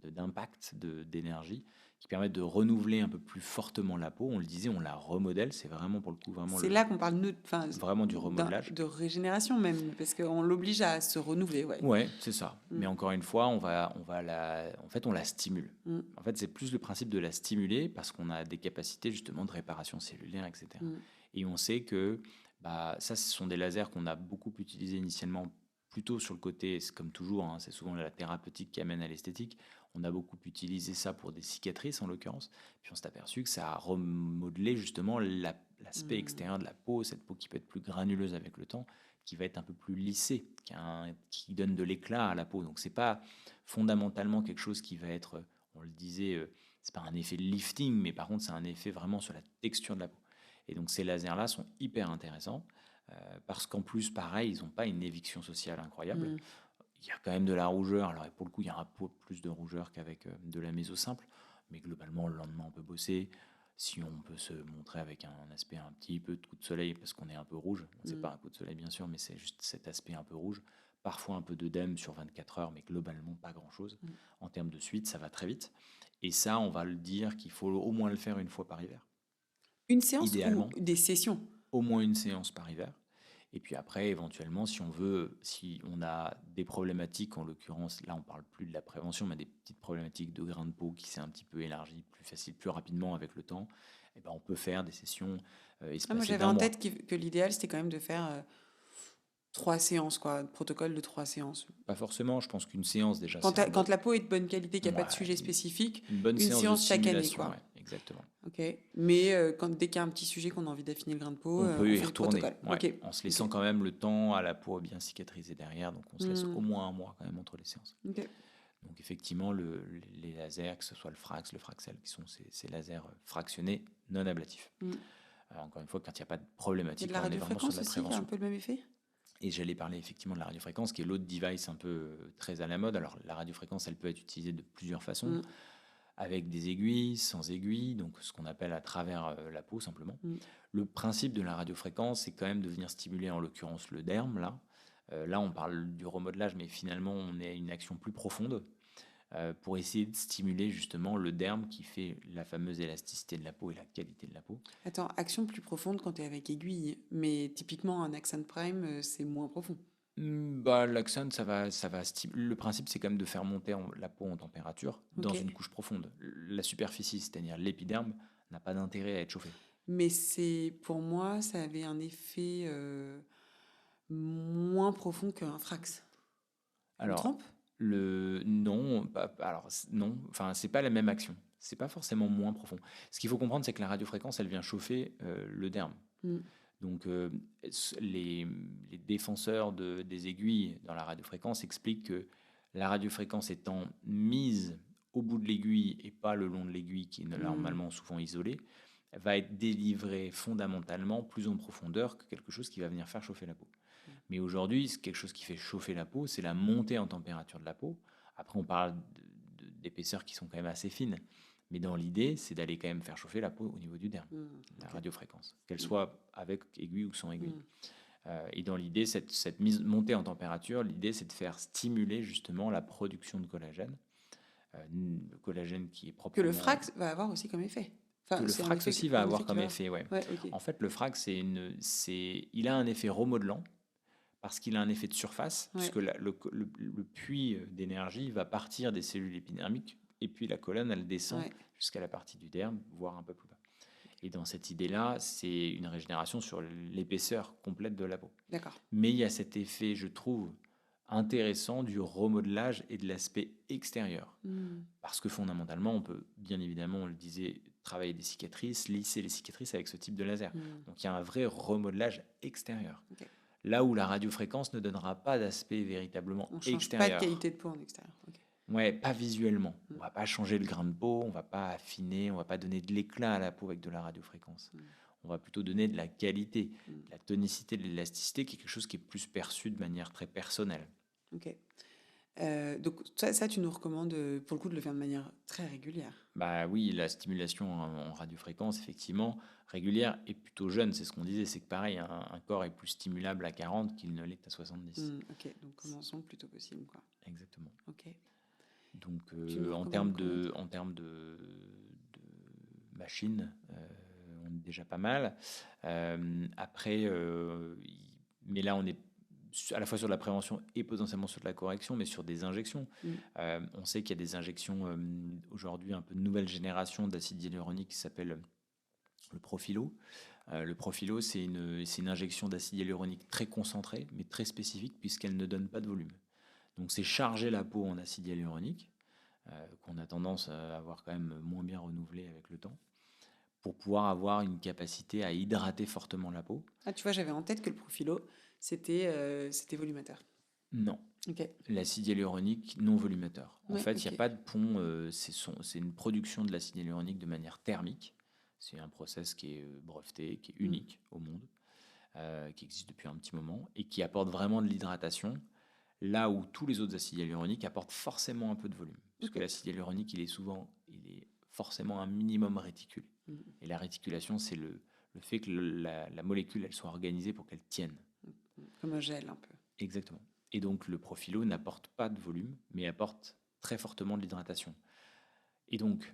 d'impact d'énergie qui permettent de renouveler un peu plus fortement la peau. On le disait, on la remodèle, c'est vraiment pour le coup vraiment. C'est là qu'on parle vraiment du remodelage, de régénération même, parce qu'on l'oblige à se renouveler. Ouais, c'est ça. Mais encore une fois, on la stimule. En fait, c'est plus le principe de la stimuler parce qu'on a des capacités justement de réparation cellulaire, etc. Et on sait que ça, ce sont des lasers qu'on a beaucoup utilisés initialement, plutôt sur le côté, c'est comme toujours, c'est souvent la thérapeutique qui amène à l'esthétique. On a beaucoup utilisé ça pour des cicatrices en l'occurrence. Puis on s'est aperçu que ça a remodelé justement l'aspect extérieur de la peau, cette peau qui peut être plus granuleuse avec le temps, qui va être un peu plus lissée, qui donne de l'éclat à la peau. Donc c'est pas fondamentalement quelque chose qui va être, on le disait, c'est pas un effet de lifting, mais par contre c'est un effet vraiment sur la texture de la peau. Et donc ces lasers-là sont hyper intéressants. Parce qu'en plus, pareil, ils n'ont pas une éviction sociale incroyable. Il y a quand même de la rougeur. Alors, pour le coup, il y a un peu plus de rougeur qu'avec de la méso simple. Mais globalement, le lendemain, on peut bosser. Si on peut se montrer avec un aspect un petit peu de coup de soleil, parce qu'on est un peu rouge. C'est pas un coup de soleil, bien sûr, mais c'est juste cet aspect un peu rouge. Parfois un peu d'œdème sur 24 heures, mais globalement pas grand-chose. En termes de suite, ça va très vite. Et ça, on va le dire qu'il faut au moins le faire une fois par hiver. Une séance idéalement, ou des sessions? Au moins une séance par hiver. Et puis après, éventuellement, si on a des problématiques, en l'occurrence, là on parle plus de la prévention, mais des petites problématiques de grain de peau qui s'est un petit peu élargi plus facile, plus rapidement avec le temps, et on peut faire des sessions espacées moi j'avais en tête que l'idéal c'était quand même de faire 3 séances, protocole de 3 séances. Pas forcément, je pense qu'une séance déjà. Quand la peau est de bonne qualité, qu'il n'y a pas de sujet spécifique, une bonne séance chaque année. Exactement. Ok. Mais dès qu'il y a un petit sujet qu'on a envie d'affiner le grain de peau, on peut y retourner. Okay. En se laissant quand même le temps à la peau bien cicatriser derrière. Donc on se laisse au moins un mois quand même entre les séances. Okay. Donc effectivement, les lasers, que ce soit le Frax, le Fraxel, qui sont ces lasers fractionnés non ablatifs. Encore une fois, quand il n'y a pas de problématique, et de la radiofréquence aussi, il y a un peu le même effet. Et j'allais parler effectivement de la radiofréquence, qui est l'autre device un peu très à la mode. Alors la radiofréquence, elle peut être utilisée de plusieurs façons, avec des aiguilles, sans aiguilles, donc ce qu'on appelle à travers la peau simplement. Le principe de la radiofréquence, c'est quand même de venir stimuler en l'occurrence le derme. Là, on parle du remodelage, mais finalement on est à une action plus profonde. pour essayer de stimuler justement le derme qui fait la fameuse élasticité de la peau et la qualité de la peau. Attends, action plus profonde quand tu es avec aiguille, mais typiquement un Accent Prime, c'est moins profond. L'accent, le principe, c'est quand même de faire monter la peau en température dans Ok. une couche profonde. La superficie, c'est-à-dire l'épiderme, n'a pas d'intérêt à être chauffée. Mais pour moi, ça avait un effet moins profond qu'un Frax. Je me Alors, trompe? non, non, enfin, c'est pas la même action. C'est pas forcément moins profond. Ce qu'il faut comprendre, c'est que la radiofréquence, elle vient chauffer le derme. Mm. Donc, les défenseurs des aiguilles dans la radiofréquence expliquent que la radiofréquence étant mise au bout de l'aiguille et pas le long de l'aiguille, qui est normalement souvent isolée, va être délivrée fondamentalement plus en profondeur que quelque chose qui va venir faire chauffer la peau. Mais aujourd'hui, quelque chose qui fait chauffer la peau, c'est la montée en température de la peau. Après, on parle d'épaisseurs qui sont quand même assez fines. Mais dans l'idée, c'est d'aller quand même faire chauffer la peau au niveau du derme, la radiofréquence, qu'elle soit avec aiguille ou sans aiguille. Et dans l'idée, cette montée en température, l'idée, c'est de faire stimuler justement la production de collagène. Le collagène qui est Que le proprement... Frax va avoir aussi comme effet. Enfin, que le c'est un Frax effet aussi va avoir qui comme effet, ouais. Ouais, ok. En fait, le Frax, il a un effet remodelant, parce qu'il a un effet de surface, Ouais. puisque le puits d'énergie va partir des cellules épidermiques, et puis la colonne, elle descend Ouais. jusqu'à la partie du derme, voire un peu plus bas. Et dans cette idée-là, c'est une régénération sur l'épaisseur complète de la peau. D'accord. Mais il y a cet effet, je trouve, intéressant du remodelage et de l'aspect extérieur. Parce que fondamentalement, on peut, bien évidemment, on le disait, travailler des cicatrices, lisser les cicatrices avec ce type de laser. Donc il y a un vrai remodelage extérieur. Ok. Là où la radiofréquence ne donnera pas d'aspect véritablement On change extérieur. pas de qualité de peau en extérieur. Ok. Ouais, pas visuellement. On va pas changer le grain de peau, on va pas affiner, on va pas donner de l'éclat à la peau avec de la radiofréquence. On va plutôt donner de la qualité, de la tonicité, de l'élasticité, qui est quelque chose qui est plus perçu de manière très personnelle. Ok. Donc ça, tu nous recommandes pour le coup de le faire de manière très régulière. Bah oui, la stimulation en radiofréquence, effectivement, régulière et plutôt jeune. C'est ce qu'on disait, c'est que pareil, un corps est plus stimulable à 40 qu'il ne l'est à 70. Ok, donc commençons le plus tôt possible, quoi. Exactement. Ok. Donc Tu nous en termes de machines, on est déjà pas mal. Après, mais là, on est à la fois sur de la prévention et potentiellement sur de la correction, mais sur des injections. On sait qu'il y a des injections aujourd'hui un peu de nouvelle génération d'acide hyaluronique qui s'appelle le Profilo. Le Profilo, c'est une injection d'acide hyaluronique très concentrée, mais très spécifique, puisqu'elle ne donne pas de volume. Donc c'est charger la peau en acide hyaluronique, qu'on a tendance à avoir quand même moins bien renouvelé avec le temps, pour pouvoir avoir une capacité à hydrater fortement la peau. Ah, tu vois, j'avais en tête que le Profilo, c'était volumateur. Non. Ok. L'acide hyaluronique non volumateur. En Ouais, fait, il n'y ok. a pas de pont, c'est une production de l'acide hyaluronique de manière thermique. C'est un process qui est breveté, qui est unique au monde, qui existe depuis un petit moment et qui apporte vraiment de l'hydratation, là où tous les autres acides hyaluroniques apportent forcément un peu de volume. Parce que l'acide hyaluronique, il est forcément un minimum réticulé. Et la réticulation, c'est le fait que la molécule, elle soit organisée pour qu'elle tienne. Comme un gel un peu. Exactement. Et donc le Profilo n'apporte pas de volume, mais apporte très fortement de l'hydratation. Et donc,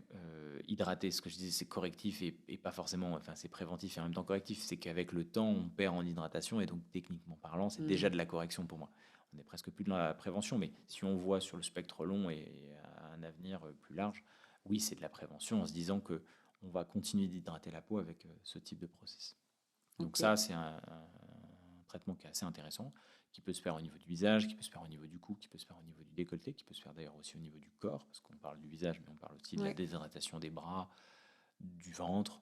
hydrater, ce que je disais, c'est correctif et pas forcément, enfin c'est préventif et en même temps correctif, c'est qu'avec le temps, on perd en hydratation et donc techniquement parlant, c'est déjà de la correction pour moi. On n'est presque plus dans la prévention, mais si on voit sur le spectre long et à un avenir plus large, oui, c'est de la prévention en se disant que on va continuer d'hydrater la peau avec ce type de process. Donc ça, c'est un traitement qui est assez intéressant, qui peut se faire au niveau du visage, qui peut se faire au niveau du cou, qui peut se faire au niveau du décolleté, qui peut se faire d'ailleurs aussi au niveau du corps, parce qu'on parle du visage, mais on parle aussi de la déshydratation des bras, du ventre.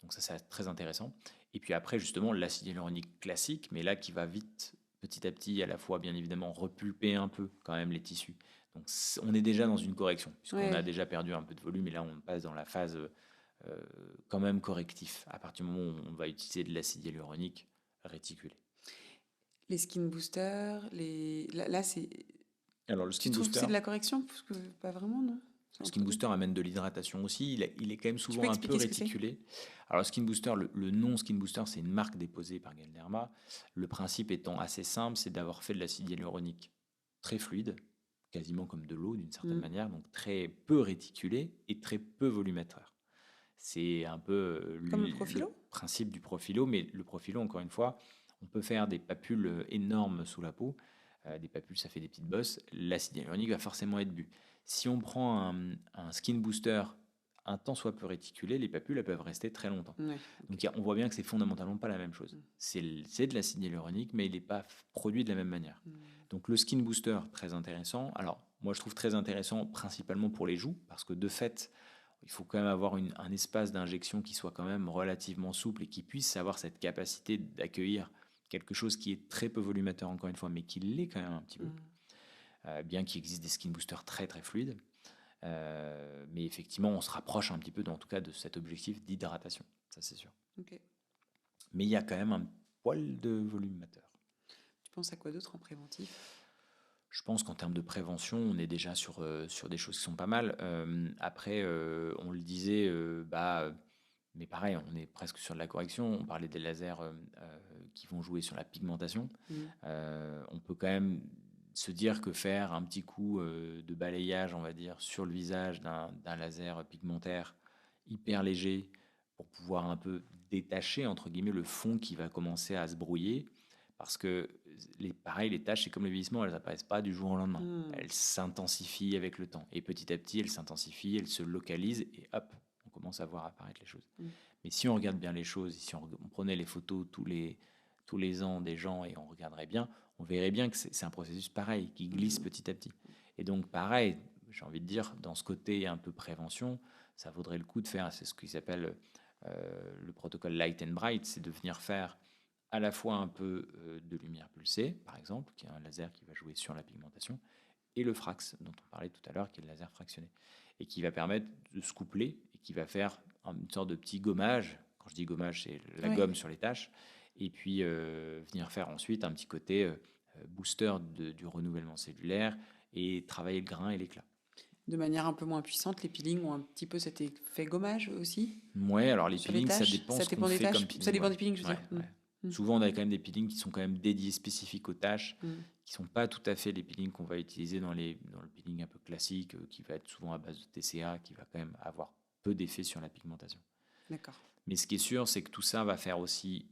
Donc ça, c'est très intéressant. Et puis après, justement, l'acide hyaluronique classique, mais là, qui va vite, petit à petit, à la fois, bien évidemment, repulper un peu quand même les tissus. Donc on est déjà dans une correction, puisqu'on a déjà perdu un peu de volume, et là, on passe dans la phase quand même correctif, à partir du moment où on va utiliser de l'acide hyaluronique réticulé. Les skin boosters, là c'est... Alors le skin tu trouves booster, que c'est de la correction? Parce que pas vraiment, non? Le skin booster amène de l'hydratation aussi. Il est quand même souvent un peu expliquer ce que c'est? réticulé. Alors, skin booster, le nom skin booster, c'est une marque déposée par Galderma. Le principe étant assez simple, c'est d'avoir fait de l'acide hyaluronique très fluide, quasiment comme de l'eau d'une certaine manière, donc très peu réticulé et très peu volumateur. C'est un peu Comme le le profilo? principe du profilo, mais le profilo, encore une fois, on peut faire des papules énormes sous la peau. Des papules, ça fait des petites bosses. L'acide hyaluronique va forcément être bu. Si on prend un skin booster un tant soit peu réticulé, les papules elles peuvent rester très longtemps. Ouais, Donc on voit bien que c'est fondamentalement pas la même chose. C'est de l'acide hyaluronique, mais il n'est pas produit de la même manière. Donc le skin booster, très intéressant. Alors moi je trouve très intéressant principalement pour les joues, parce que de fait, il faut quand même avoir un espace d'injection qui soit quand même relativement souple et qui puisse avoir cette capacité d'accueillir quelque chose qui est très peu volumateur encore une fois, mais qui l'est quand même un petit peu. Bien qu'il existe des skin boosters très très fluides. Mais effectivement, on se rapproche un petit peu, en tout cas, de cet objectif d'hydratation. Ça, c'est sûr. Ok. Mais il y a quand même un poil de volumateur. Tu penses à quoi d'autre en préventif? Je pense qu'en termes de prévention, on est déjà sur des choses qui sont pas mal. Après, on le disait, mais pareil, on est presque sur de la correction. On parlait des lasers qui vont jouer sur la pigmentation. On peut quand même se dire que faire un petit coup de balayage, on va dire, sur le visage d'un laser pigmentaire hyper léger pour pouvoir un peu détacher, entre guillemets, le fond qui va commencer à se brouiller. Parce que, pareil, les tâches, c'est comme le vieillissement, elles n'apparaissent pas du jour au lendemain. Elles s'intensifient avec le temps. Et petit à petit, elles s'intensifient, elles se localisent et hop, on commence à voir apparaître les choses. Mais si on regarde bien les choses, si on prenait les photos tous les ans des gens et on regarderait bien, on verrait bien que c'est un processus pareil, qui glisse petit à petit. Et donc, pareil, j'ai envie de dire, dans ce côté un peu prévention, ça vaudrait le coup de faire, c'est ce qu'ils appellent le protocole Light and Bright, c'est de venir faire à la fois un peu de lumière pulsée, par exemple, qui est un laser qui va jouer sur la pigmentation, et le frax, dont on parlait tout à l'heure, qui est le laser fractionné, et qui va permettre de se coupler, et qui va faire une sorte de petit gommage. Quand je dis gommage, c'est la gomme sur les taches, et puis venir faire ensuite un petit côté booster du renouvellement cellulaire, et travailler le grain et l'éclat. De manière un peu moins puissante, les peelings ont un petit peu cet effet gommage aussi? Ouais, alors les Sur les peelings, ça tâches? dépend Ça ce qu'on dépend des fait tâches? comme peeling. Ça dépend des peelings, je veux dire. Souvent, on a quand même des peelings qui sont quand même dédiés spécifiques aux tâches, qui sont pas tout à fait les peelings qu'on va utiliser dans le peeling un peu classique, qui va être souvent à base de TCA, qui va quand même avoir peu d'effet sur la pigmentation. D'accord. Mais ce qui est sûr, c'est que tout ça va faire aussi,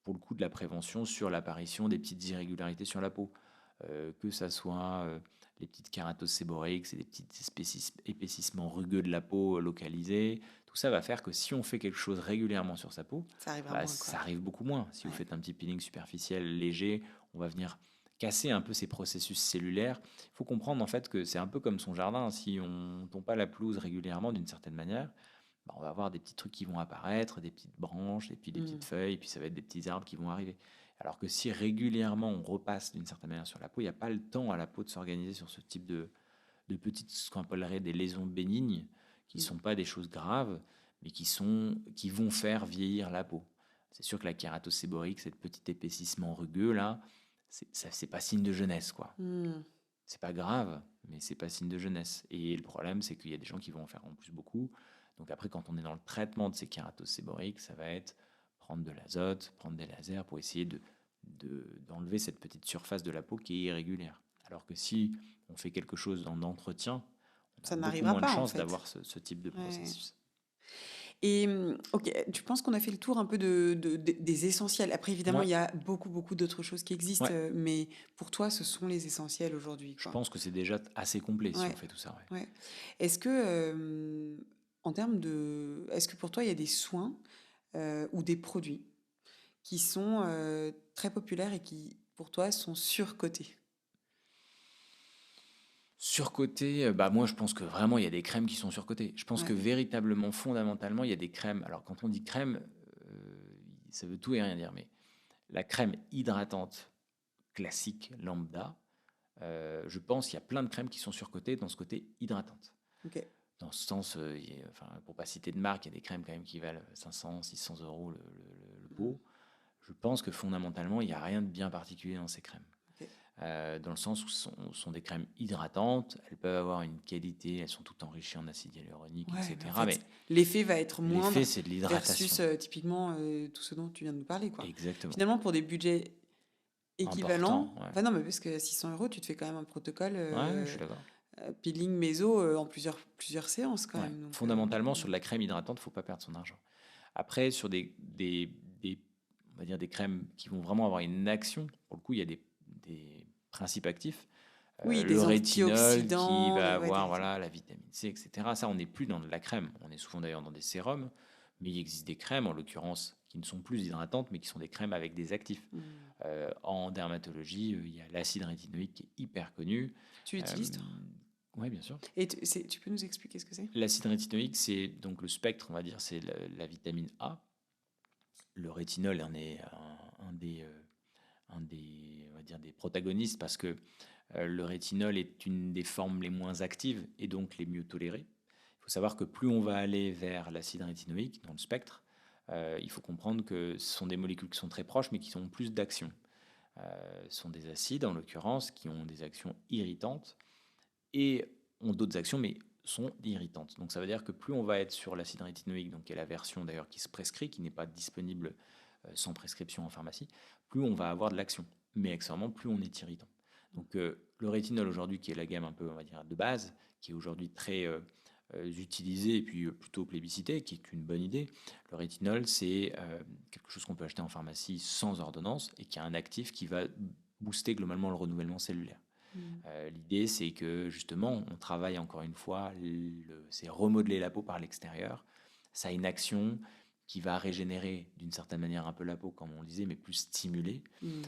pour le coup, de la prévention sur l'apparition des petites irrégularités sur la peau. Que ça soit les petites kératoses séboriques, c'est des petits épaississements rugueux de la peau localisés. Tout ça va faire que si on fait quelque chose régulièrement sur sa peau, ça arrivera moins, ça arrive beaucoup moins. Si vous faites un petit peeling superficiel léger, on va venir casser un peu ces processus cellulaires. Il faut comprendre en fait que c'est un peu comme son jardin. Si on ne tombe pas la pelouse régulièrement d'une certaine manière, on va avoir des petits trucs qui vont apparaître, des petites branches, et puis des petites feuilles, et puis ça va être des petits arbres qui vont arriver. Alors que si régulièrement on repasse d'une certaine manière sur la peau, il n'y a pas le temps à la peau de s'organiser sur ce type de petites, ce qu'on appellerait des lésions bénignes, qui ne sont pas des choses graves, mais qui vont faire vieillir la peau. C'est sûr que la kératose séborique, cette petit épaississement rugueux là, c'est pas signe de jeunesse, quoi. C'est pas grave, mais c'est pas signe de jeunesse. Et le problème, c'est qu'il y a des gens qui vont en faire en plus beaucoup. Donc après, quand on est dans le traitement de ces kératoses séboriques, ça va être prendre de l'azote, prendre des lasers pour essayer d'enlever cette petite surface de la peau qui est irrégulière. Alors que si on fait quelque chose en entretien, on a beaucoup moins de chances d'avoir ce type de processus. Et ok, tu penses qu'on a fait le tour un peu des essentiels. Après, évidemment, il y a beaucoup d'autres choses qui existent, mais pour toi, ce sont les essentiels aujourd'hui, quoi. Je pense que c'est déjà assez complet si on fait tout ça. Est-ce que, est-ce que pour toi, il y a des soins ou des produits qui sont très populaires et qui, pour toi, sont surcotés? Surcoté, moi je pense que vraiment il y a des crèmes qui sont surcotées. Je pense que véritablement, fondamentalement, il y a des crèmes. Alors quand on dit crème, ça veut tout et rien dire, mais la crème hydratante classique lambda, je pense qu'il y a plein de crèmes qui sont surcotées dans ce côté hydratante. Dans ce sens, pour pas citer de marque, il y a des crèmes quand même qui valent 500, 600 euros le pot. Je pense que fondamentalement, il n'y a rien de bien particulier dans ces crèmes. Dans le sens où ce sont des crèmes hydratantes, elles peuvent avoir une qualité, elles sont toutes enrichies en acide hyaluronique, etc. En fait, l'effet va être moindre c'est de l'hydratation. versus typiquement tout ce dont tu viens de nous parler, quoi. Exactement. Finalement, pour des budgets équivalent. important. Ouais, Enfin non, mais parce que 600 €, tu te fais quand même un protocole ouais, je suis d'accord. peeling méso en plusieurs séances quand Ouais. même. Donc, Fondamentalement, sur de la crème hydratante, il ne faut pas perdre son argent. Après, sur on va dire des crèmes qui vont vraiment avoir une action, pour le coup, il y a des principes actifs. oui, Le des rétinol qui antioxydants, va ouais, avoir voilà, la vitamine C, etc. Ça, on n'est plus dans de la crème. On est souvent d'ailleurs dans des sérums. Mais il existe des crèmes, en l'occurrence, qui ne sont plus hydratantes, mais qui sont des crèmes avec des actifs. Hmm. En dermatologie, il y a l'acide rétinoïque qui est hyper connu. Tu l'utilises, toi? Oui, bien sûr. Et tu peux nous expliquer ce que c'est? L'acide rétinoïque, c'est donc le spectre, on va dire, c'est la vitamine A. Le rétinol en est on va dire, des protagonistes parce que le rétinol est une des formes les moins actives et donc les mieux tolérées. Il faut savoir que plus on va aller vers l'acide rétinoïque dans le spectre, il faut comprendre que ce sont des molécules qui sont très proches mais qui ont plus d'action. Ce sont des acides, en l'occurrence, qui ont des actions irritantes et ont d'autres actions, mais sont irritantes. Donc ça veut dire que plus on va être sur l'acide rétinoïque, donc qui est la version d'ailleurs qui se prescrit, qui n'est pas disponible sans prescription en pharmacie, plus on va avoir de l'action. Mais accessoirement, plus on est irritant. Donc le rétinol aujourd'hui, qui est la gamme un peu, on va dire, de base, qui est aujourd'hui très utilisé et puis plutôt plébiscité, qui est une bonne idée. Le rétinol, c'est quelque chose qu'on peut acheter en pharmacie sans ordonnance et qui a un actif qui va booster globalement le renouvellement cellulaire. Hmm. L'idée, c'est que justement, on travaille encore une fois, c'est remodeler la peau par l'extérieur. Ça a une action qui va régénérer d'une certaine manière un peu la peau, comme on le disait, mais plus stimulée, Hmm.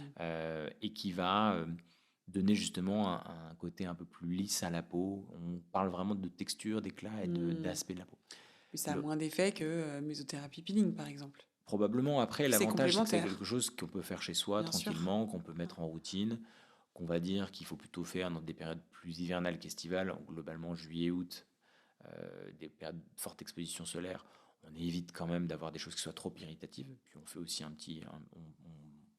et qui va donner justement un côté un peu plus lisse à la peau. On parle vraiment de texture, d'éclat et d'aspect de la peau. Mais ça a moins d'effet que mésothérapie peeling, par exemple. Probablement, après, C'est l'avantage, c'est que c'est complémentaire, quelque chose qu'on peut faire chez soi bien sûr. tranquillement, qu'on peut mettre en routine, qu'on va dire qu'il faut plutôt faire dans des périodes plus hivernales qu'estivales, globalement juillet, août, des périodes de forte exposition solaire. On évite quand même d'avoir des choses qui soient trop irritatives. Puis on fait aussi on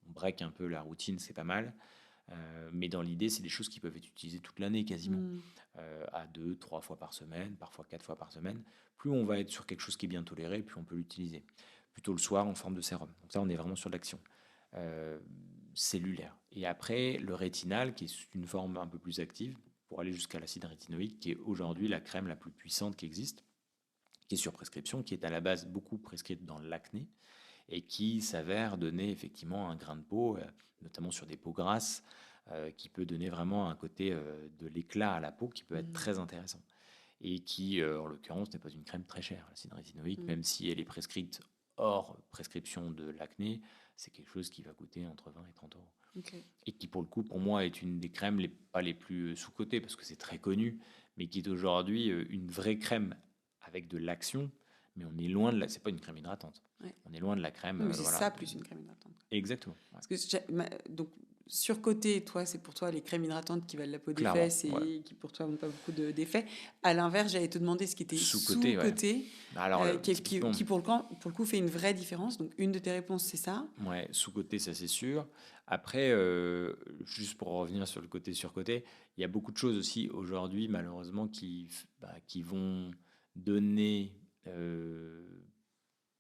break un peu la routine, c'est pas mal. Mais dans l'idée, c'est des choses qui peuvent être utilisées toute l'année quasiment, Hmm. à 2, 3 fois par semaine, parfois 4 fois par semaine. Plus on va être sur quelque chose qui est bien toléré, plus on peut l'utiliser. Plutôt le soir en forme de sérum. Donc ça, on est vraiment sur l'action euh, cellulaire. Et après, le rétinal, qui est une forme un peu plus active, pour aller jusqu'à l'acide rétinoïque, qui est aujourd'hui la crème la plus puissante qui existe, qui est sur prescription, qui est à la base beaucoup prescrite dans l'acné, et qui s'avère donner effectivement un grain de peau, notamment sur des peaux grasses, qui peut donner vraiment un côté de l'éclat à la peau qui peut être Hmm. très intéressant. Et qui, en l'occurrence, n'est pas une crème très chère, l'acide rétinoïque, Hmm. même si elle est prescrite hors prescription de l'acné, c'est quelque chose qui va coûter entre 20 et 30 euros. Ok. Et qui, pour le coup, pour moi, est une des crèmes pas les plus sous-cotées, parce que c'est très connu, mais qui est aujourd'hui une vraie crème avec de l'action, mais on est loin de la... C'est pas une crème hydratante. Ouais. On est loin de la crème, Oui, mais c'est voilà. ça plus une crème hydratante. Exactement. Ouais. Parce que donc surcoté, toi, c'est pour toi les crèmes hydratantes qui valent la peau des Clairement, fesses ouais. et qui pour toi n'ont pas beaucoup d'effets. À l'inverse, j'allais te demander ce qui était Sous-côté, ouais. sous-coté, Alors, typiquement, qui pour le coup fait une vraie différence. Donc une de tes réponses, c'est ça. ouais, sous-côté, ça c'est sûr. Après, juste pour revenir sur le côté sur-côté, il y a beaucoup de choses aussi aujourd'hui, malheureusement, qui vont donner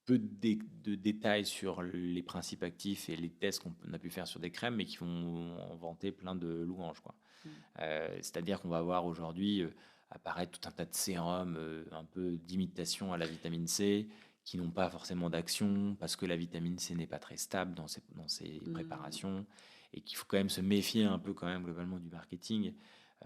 peu de détails sur les principes actifs et les tests qu'on a pu faire sur des crèmes, mais qui vont en vanter plein de louanges, quoi. Mm. C'est-à-dire qu'on va voir aujourd'hui apparaître tout un tas de sérums un peu d'imitation à la vitamine C qui n'ont pas forcément d'action parce que la vitamine C n'est pas très stable dans ces Mm. préparations et qu'il faut quand même se méfier un peu quand même globalement du marketing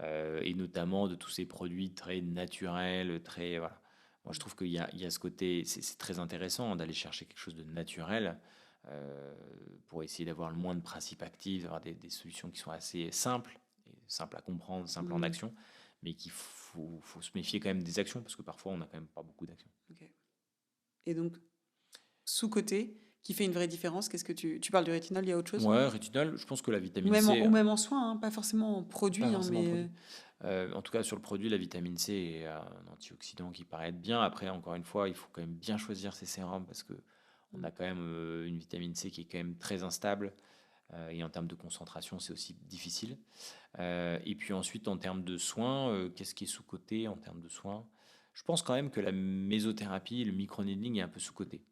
et notamment de tous ces produits très naturels, très voilà. Moi, je trouve qu'il y a ce côté, c'est très intéressant d'aller chercher quelque chose de naturel euh, pour essayer d'avoir le moins de principes actifs, d'avoir des solutions qui sont assez simples, et simples à comprendre, simples en Mm. action, mais qu'il faut se méfier quand même des actions parce que parfois on n'a quand même pas beaucoup d'actions. Ok. Et donc sous-coté qui fait une vraie différence. Qu'est-ce que tu parles du rétinol? Il y a autre chose? Ouais, rétinol, je pense que la Ou vitamine même C, ou même en soins, hein, pas forcément en pas produit, hein, forcément mais produit. En tout cas, sur le produit, la vitamine C est un antioxydant qui paraît être bien. Après, encore une fois, il faut quand même bien choisir ses sérums parce que on a quand même une vitamine C qui est quand même très instable et en termes de concentration, c'est aussi difficile. Et puis ensuite, en termes de soins, qu'est-ce qui est sous-coté en termes de soins? Je pense quand même que la mésothérapie, le microneedling est un peu sous-coté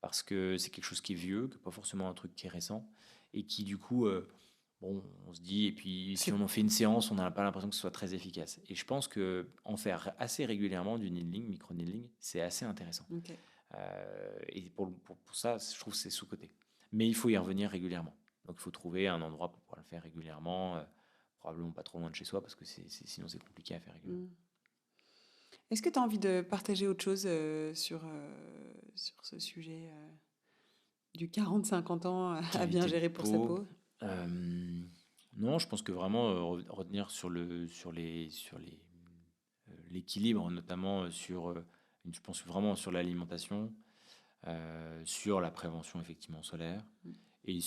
parce que c'est quelque chose qui est vieux, que pas forcément un truc qui est récent et qui du coup bon, on se dit, et puis si C'est- on en fait une séance, on n'a pas l'impression que ce soit très efficace. Et je pense que en faire assez régulièrement du needling, micro-needling, c'est assez intéressant. Ok. Et pour ça, je trouve que c'est sous-coté. Mais il faut y revenir régulièrement. Donc il faut trouver un endroit pour pouvoir le faire régulièrement, probablement pas trop loin de chez soi, parce que sinon c'est compliqué à faire régulièrement. Mm. Est-ce que tu as envie de partager autre chose sur ce sujet du 40-50 ans à bien Qualité de gérer pour sa peau. peau? Non, je pense que vraiment retenir l'équilibre, notamment je pense vraiment sur l'alimentation, sur la prévention effectivement solaire, Mm. et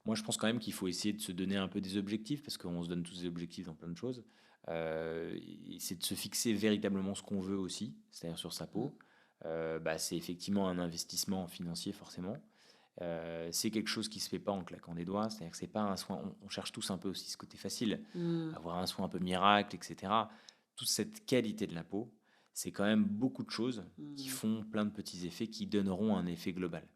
moi je pense quand même qu'il faut essayer de se donner un peu des objectifs, parce qu'on se donne tous des objectifs dans plein de choses. Et c'est de se fixer véritablement ce qu'on veut aussi, c'est-à-dire sur sa peau. C'est effectivement un investissement financier forcément. C'est quelque chose qui se fait pas en claquant des doigts, c'est-à-dire que c'est pas un soin. On cherche tous un peu aussi ce côté facile, Mm. avoir un soin un peu miracle, etc. Toute cette qualité de la peau, c'est quand même beaucoup de choses qui Mm. font plein de petits effets qui donneront un effet global.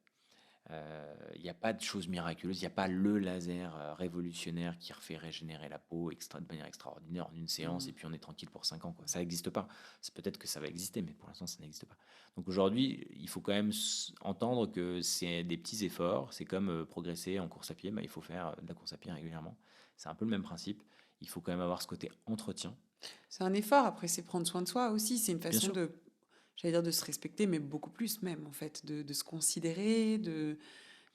Il n'y a pas de choses miraculeuses, il n'y a pas le laser révolutionnaire qui refait régénérer la peau de manière extraordinaire en une séance et puis on est tranquille pour 5 ans. Quoi. Ça n'existe pas. C'est peut-être que ça va exister, mais pour l'instant, ça n'existe pas. Donc aujourd'hui, il faut quand même entendre que c'est des petits efforts. C'est comme progresser en course à pied. Il faut faire de la course à pied régulièrement. C'est un peu le même principe. Il faut quand même avoir ce côté entretien. C'est un effort, après, c'est prendre soin de soi aussi. C'est une Bien façon sûr. j'allais dire de se respecter, mais beaucoup plus même, en fait, de se considérer,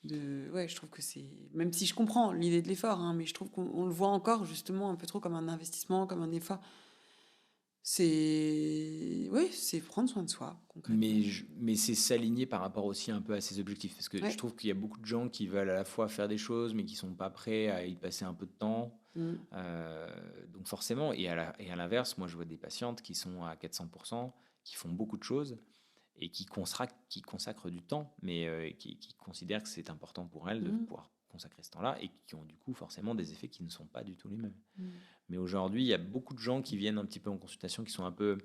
ouais, je trouve que c'est... Même si je comprends l'idée de l'effort, hein, mais je trouve qu'on le voit encore, justement, un peu trop comme un investissement, comme un effort. Oui, c'est prendre soin de soi, concrètement. Mais c'est s'aligner par rapport aussi un peu à ses objectifs. Parce que je Ouais. trouve qu'il y a beaucoup de gens qui veulent à la fois faire des choses, mais qui sont pas prêts à y passer un peu de temps. Mm. Donc forcément, et à l'inverse, moi je vois des patientes qui sont à 400%, qui font beaucoup de choses et qui consacrent du temps, mais qui considèrent que c'est important pour elles de Mm. pouvoir consacrer ce temps-là et qui ont du coup forcément des effets qui ne sont pas du tout les mêmes. Mm. Mais aujourd'hui, il y a beaucoup de gens qui viennent un petit peu en consultation, qui sont un peu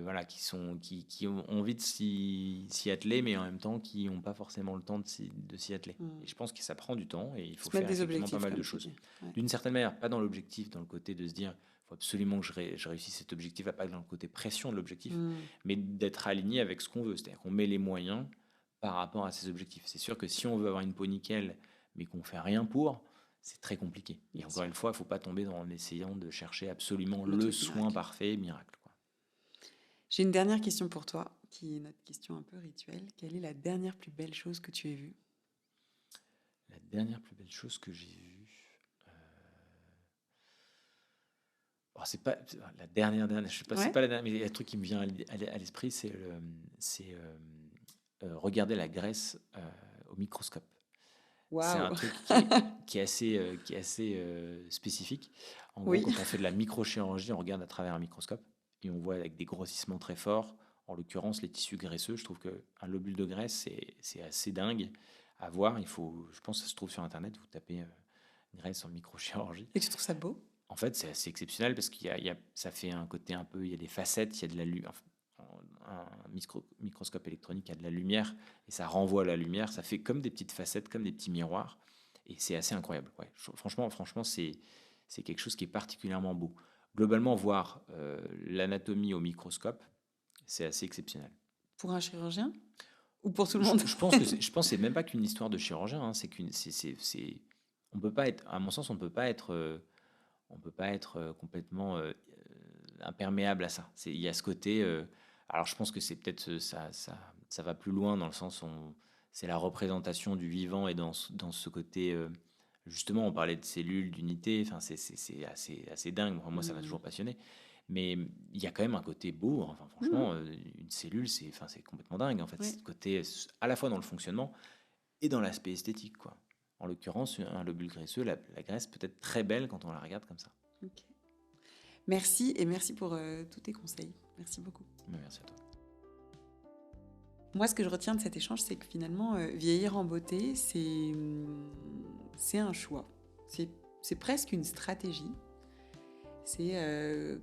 voilà, qui ont envie de s'y atteler, mais en même temps qui n'ont pas forcément le temps de s'y atteler. Mm. Et je pense que ça prend du temps et il faut Se mettre faire des effectivement pas objectifs, mal de comme tu choses. dis. Ouais. D'une certaine manière, pas dans l'objectif, dans le côté de se dire il faut absolument que je réussisse cet objectif, pas dans le côté pression de l'objectif, Mm. mais d'être aligné avec ce qu'on veut. C'est-à-dire qu'on met les moyens par rapport à ces objectifs. C'est sûr que si on veut avoir une peau nickel, mais qu'on fait rien pour, c'est très compliqué. Et Bien encore sûr. une fois, il ne faut pas tomber en essayant de chercher absolument Le le truc soin miracle. parfait, miracle. Quoi. J'ai une dernière question pour toi, qui est notre question un peu rituelle. Quelle est la dernière plus belle chose que tu aies vue? La dernière plus belle chose que j'ai vue, c'est pas la dernière, je sais pas, c'est Ouais. pas la dernière, mais il y a un truc qui me vient à l'esprit, c'est regarder la graisse au microscope. C'est un Waouh. truc qui est assez spécifique. En gros, Oui. quand on fait de la microchirurgie, on regarde à travers un microscope et on voit avec des grossissements très forts, en l'occurrence les tissus graisseux. Je trouve qu'un lobule de graisse, c'est assez dingue à voir. Je pense que ça se trouve sur Internet, vous tapez graisse en microchirurgie. Et tu trouves ça beau? En fait, c'est assez exceptionnel parce ça fait un côté un peu, il y a des facettes, il y a de la lumière. Un microscope électronique a de la lumière et ça renvoie la lumière. Ça fait comme des petites facettes, comme des petits miroirs. Et c'est assez incroyable. Ouais. Franchement c'est quelque chose qui est particulièrement beau. Globalement, voir l'anatomie au microscope, c'est assez exceptionnel. Pour un chirurgien? Ou pour tout le monde? Je pense que c'est même pas qu'une histoire de chirurgien. Hein. On peut pas être, à mon sens, on peut pas être complètement imperméable à ça. Il y a ce côté. Alors, je pense que c'est peut-être ça va plus loin dans le sens où c'est la représentation du vivant et dans ce côté. Justement, on parlait de cellules, d'unité. Enfin, c'est assez dingue. Moi, ça m'a toujours passionné. Mais il y a quand même un côté beau. Enfin, franchement, une cellule, c'est complètement dingue. En fait, Oui. c'est le côté à la fois dans le fonctionnement et dans l'aspect esthétique, quoi. En l'occurrence, un lobule graisseux, la graisse peut être très belle quand on la regarde comme ça. Ok. Merci et merci pour tous tes conseils. Merci beaucoup. Mais merci à toi. Moi, ce que je retiens de cet échange, c'est que finalement, vieillir en beauté, c'est un choix. C'est presque une stratégie. C'est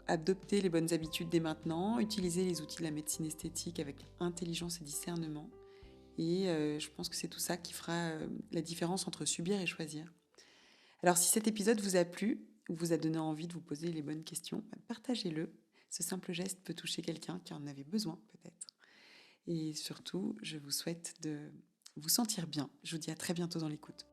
adopter les bonnes habitudes dès maintenant, utiliser les outils de la médecine esthétique avec intelligence et discernement. Et je pense que c'est tout ça qui fera la différence entre subir et choisir. Alors si cet épisode vous a plu ou vous a donné envie de vous poser les bonnes questions, partagez-le. Ce simple geste peut toucher quelqu'un qui en avait besoin peut-être. Et surtout, je vous souhaite de vous sentir bien. Je vous dis à très bientôt dans l'écoute.